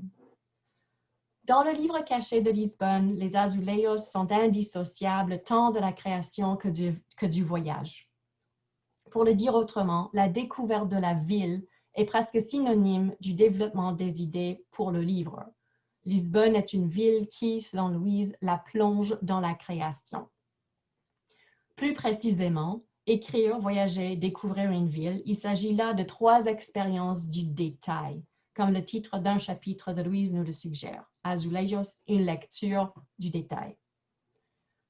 Dans le livre caché de Lisbonne, les azulejos sont indissociables tant de la création que du voyage. Pour le dire autrement, la découverte de la ville est presque synonyme du développement des idées pour le livre. Lisbonne est une ville qui, selon Louise, la plonge dans la création. Plus précisément, écrire, voyager, découvrir une ville, il s'agit là de 3 expériences du détail, comme le titre d'un chapitre de Louise nous le suggère. Azulejos, une lecture du détail.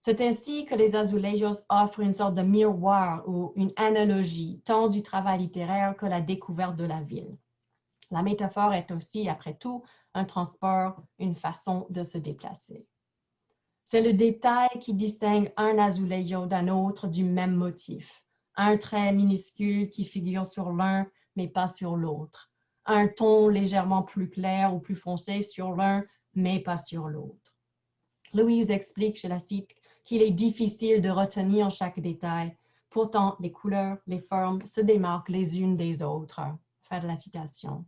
C'est ainsi que les azulejos offrent une sorte de miroir ou une analogie, tant du travail littéraire que la découverte de la ville. La métaphore est aussi, après tout, un transport, une façon de se déplacer. C'est le détail qui distingue un azulejo d'un autre du même motif. Un trait minuscule qui figure sur l'un, mais pas sur l'autre. Un ton légèrement plus clair ou plus foncé sur l'un, mais pas sur l'autre. Louise explique, je la cite, qu'il est difficile de retenir chaque détail. Pourtant, les couleurs, les formes se démarquent les unes des autres. Fin de la citation.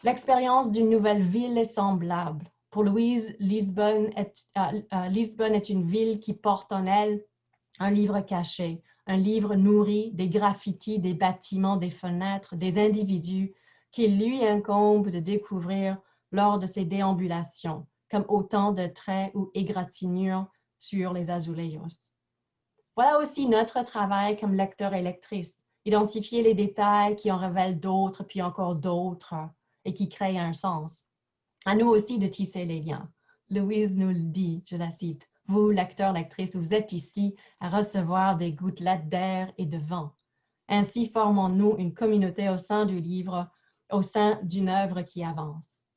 L'expérience d'une nouvelle ville est semblable. Pour Louise, Lisbonne est une ville qui porte en elle un livre caché, un livre nourri des graffitis, des bâtiments, des fenêtres, des individus qu'il lui incombe de découvrir lors de ses déambulations, comme autant de traits ou égratignures sur les azulejos. Voilà aussi notre travail comme lecteur et lectrice, identifier les détails qui en révèlent d'autres, puis encore d'autres, et qui créent un sens. À nous aussi de tisser les liens. Louise nous le dit, je la cite, « Vous, lecteurs, lectrices, vous êtes ici à recevoir des gouttelettes d'air et de vent. Ainsi formons-nous une communauté au sein du livre, au sein d'une œuvre qui avance. »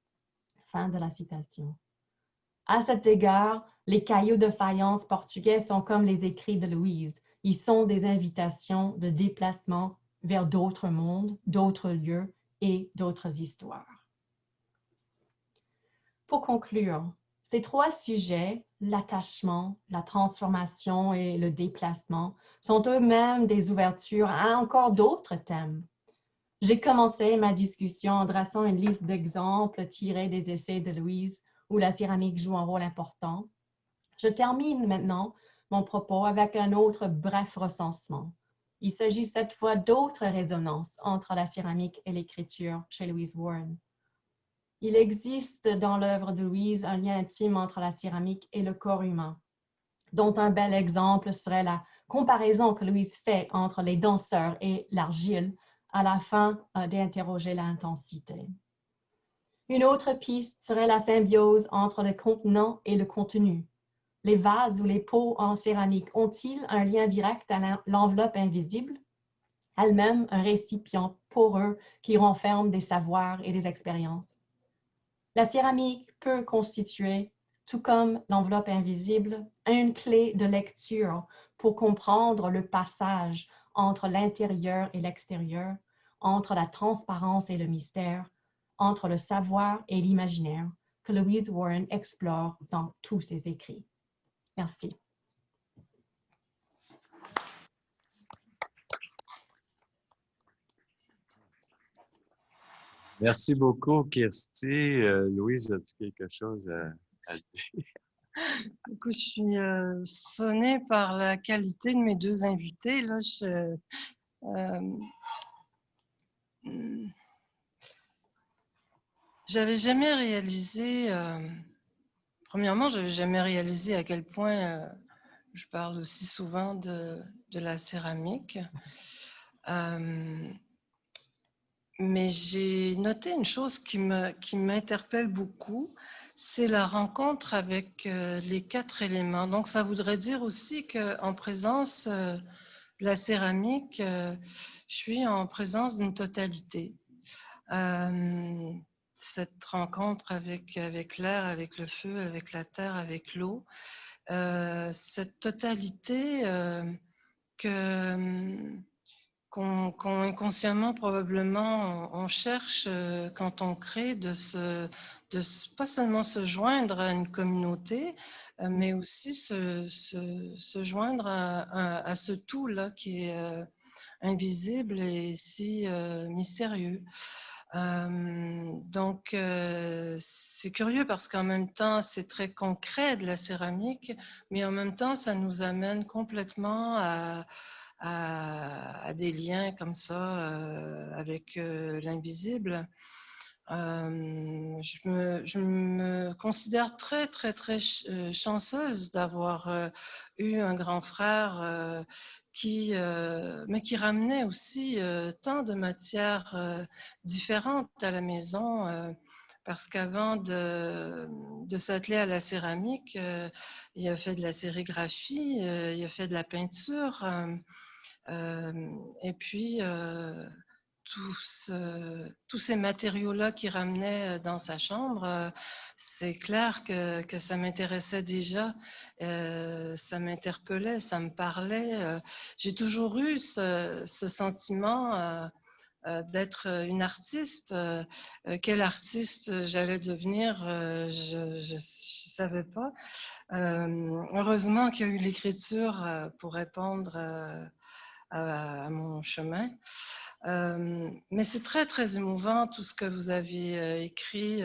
Fin de la citation. À cet égard, les cailloux de faïence portugais sont comme les écrits de Louise. Ils sont des invitations de déplacement vers d'autres mondes, d'autres lieux et d'autres histoires. Pour conclure, ces 3 sujets, l'attachement, la transformation et le déplacement, sont eux-mêmes des ouvertures à encore d'autres thèmes. J'ai commencé ma discussion en dressant une liste d'exemples tirés des essais de Louise où la céramique joue un rôle important. Je termine maintenant mon propos avec un autre bref recensement. Il s'agit cette fois d'autres résonances entre la céramique et l'écriture chez Louise Warren. Il existe dans l'œuvre de Louise un lien intime entre la céramique et le corps humain, dont un bel exemple serait la comparaison que Louise fait entre les danseurs et l'argile à la fin d'interroger l'intensité. Une autre piste serait la symbiose entre le contenant et le contenu. Les vases ou les pots en céramique ont-ils un lien direct à l'enveloppe invisible, elle-même un récipient poreux qui renferme des savoirs et des expériences? La céramique peut constituer, tout comme l'enveloppe invisible, une clé de lecture pour comprendre le passage entre l'intérieur et l'extérieur, entre la transparence et le mystère, entre le savoir et l'imaginaire, que Louise Warren explore dans tous ses écrits. Merci.
Merci beaucoup, Kirsty. Louise, as-tu quelque chose à dire?
Écoute, je suis sonnée par la qualité de mes deux invités. Là, j'avais jamais réalisé, premièrement, j'avais jamais réalisé à quel point je parle aussi souvent de la céramique. Mais j'ai noté une chose qui m'interpelle beaucoup, c'est la rencontre avec les 4 éléments. Donc, ça voudrait dire aussi qu'en présence de la céramique, je suis en présence d'une totalité. Cette rencontre avec l'air, avec le feu, avec la terre, avec l'eau, cette totalité qu'on inconsciemment probablement on cherche quand on crée pas seulement se joindre à une communauté, mais aussi se joindre à ce tout-là qui est invisible et si mystérieux. Donc, c'est curieux parce qu'en même temps, c'est très concret de la céramique, mais en même temps, ça nous amène complètement à des liens comme ça avec l'invisible. Je me considère très, très, très chanceuse d'avoir eu un grand frère mais qui ramenait aussi tant de matières différentes à la maison. Parce qu'avant de s'atteler à la céramique, il a fait de la sérigraphie, il a fait de la peinture. Et puis, tous ces matériaux-là qu'il ramenait dans sa chambre, c'est clair que ça m'intéressait déjà, ça m'interpellait, ça me parlait. J'ai toujours eu ce sentiment d'être une artiste. Quel artiste j'allais devenir, je ne savais pas. Heureusement qu'il y a eu l'écriture pour répondre à mon chemin. Mais c'est très, très émouvant tout ce que vous avez écrit,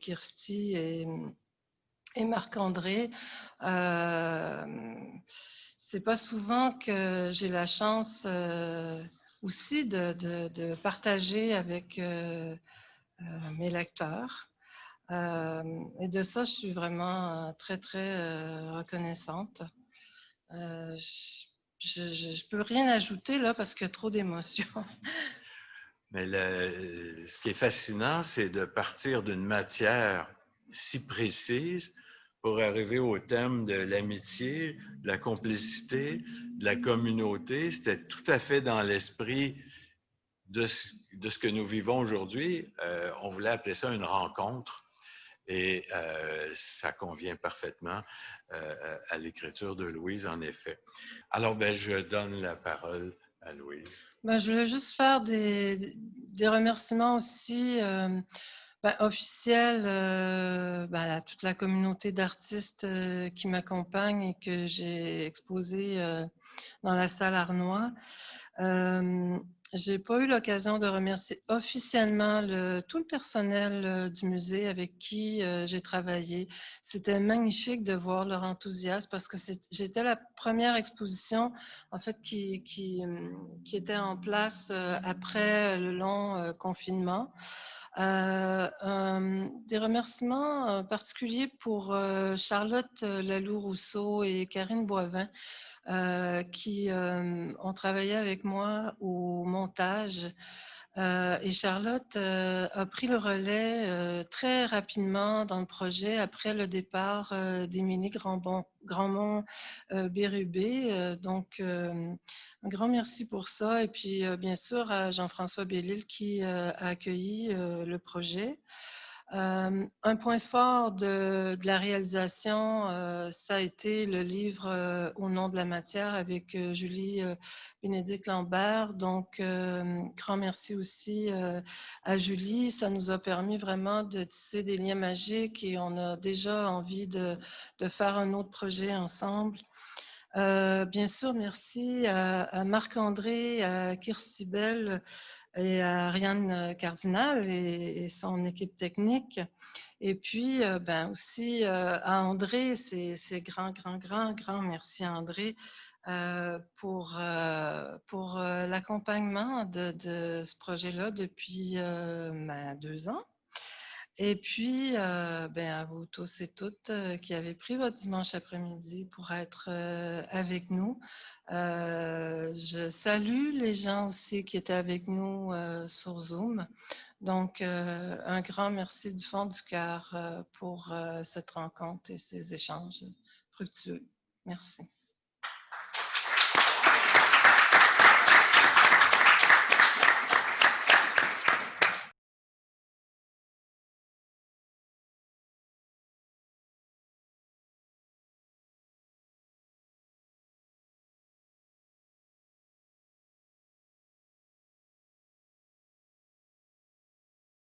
Kirsty et Marc-André. C'est pas souvent que j'ai la chance aussi de partager avec mes lecteurs. Et de ça, je suis vraiment très, très reconnaissante. Je ne peux rien ajouter là parce qu'il y a trop d'émotions.
Mais ce qui est fascinant, c'est de partir d'une matière si précise pour arriver au thème de l'amitié, de la complicité, de la communauté. C'était tout à fait dans l'esprit de ce que nous vivons aujourd'hui. On voulait appeler ça une rencontre et ça convient parfaitement à l'écriture de Louise, en effet. Alors, je donne la parole à Louise.
Je voulais juste faire des remerciements aussi officiels à toute la communauté d'artistes qui m'accompagnent et que j'ai exposé dans la salle Arnois. j'ai pas eu l'occasion de remercier officiellement tout le personnel du musée avec qui j'ai travaillé. C'était magnifique de voir leur enthousiasme parce que j'étais la première exposition en fait qui était en place après le long confinement. Des remerciements particuliers pour Charlotte Laloux-Rousseau et Karine Boivin qui ont travaillé avec moi au montage. Et Charlotte a pris le relais très rapidement dans le projet après le départ d'Émilie Grandmont-Bérubé. Donc, un grand merci pour ça. Et puis, bien sûr, à Jean-François Bellil qui a accueilli le projet. Un point fort de la réalisation, ça a été le livre Au nom de la matière avec Julie Bénédicte Lambert. Donc, grand merci aussi à Julie. Ça nous a permis vraiment de tisser des liens magiques et on a déjà envie de faire un autre projet ensemble. Bien sûr, merci à Marc-André, à Kirsty Bell et à Ariane Cardinal et son équipe technique. Et puis, ben aussi à André, c'est grand merci à André pour l'accompagnement de ce projet-là depuis 2 ans. Et puis, ben, à vous tous et toutes qui avez pris votre dimanche après-midi pour être avec nous. Je salue les gens aussi qui étaient avec nous sur Zoom. Donc, un grand merci du fond du cœur pour cette rencontre et ces échanges fructueux. Merci.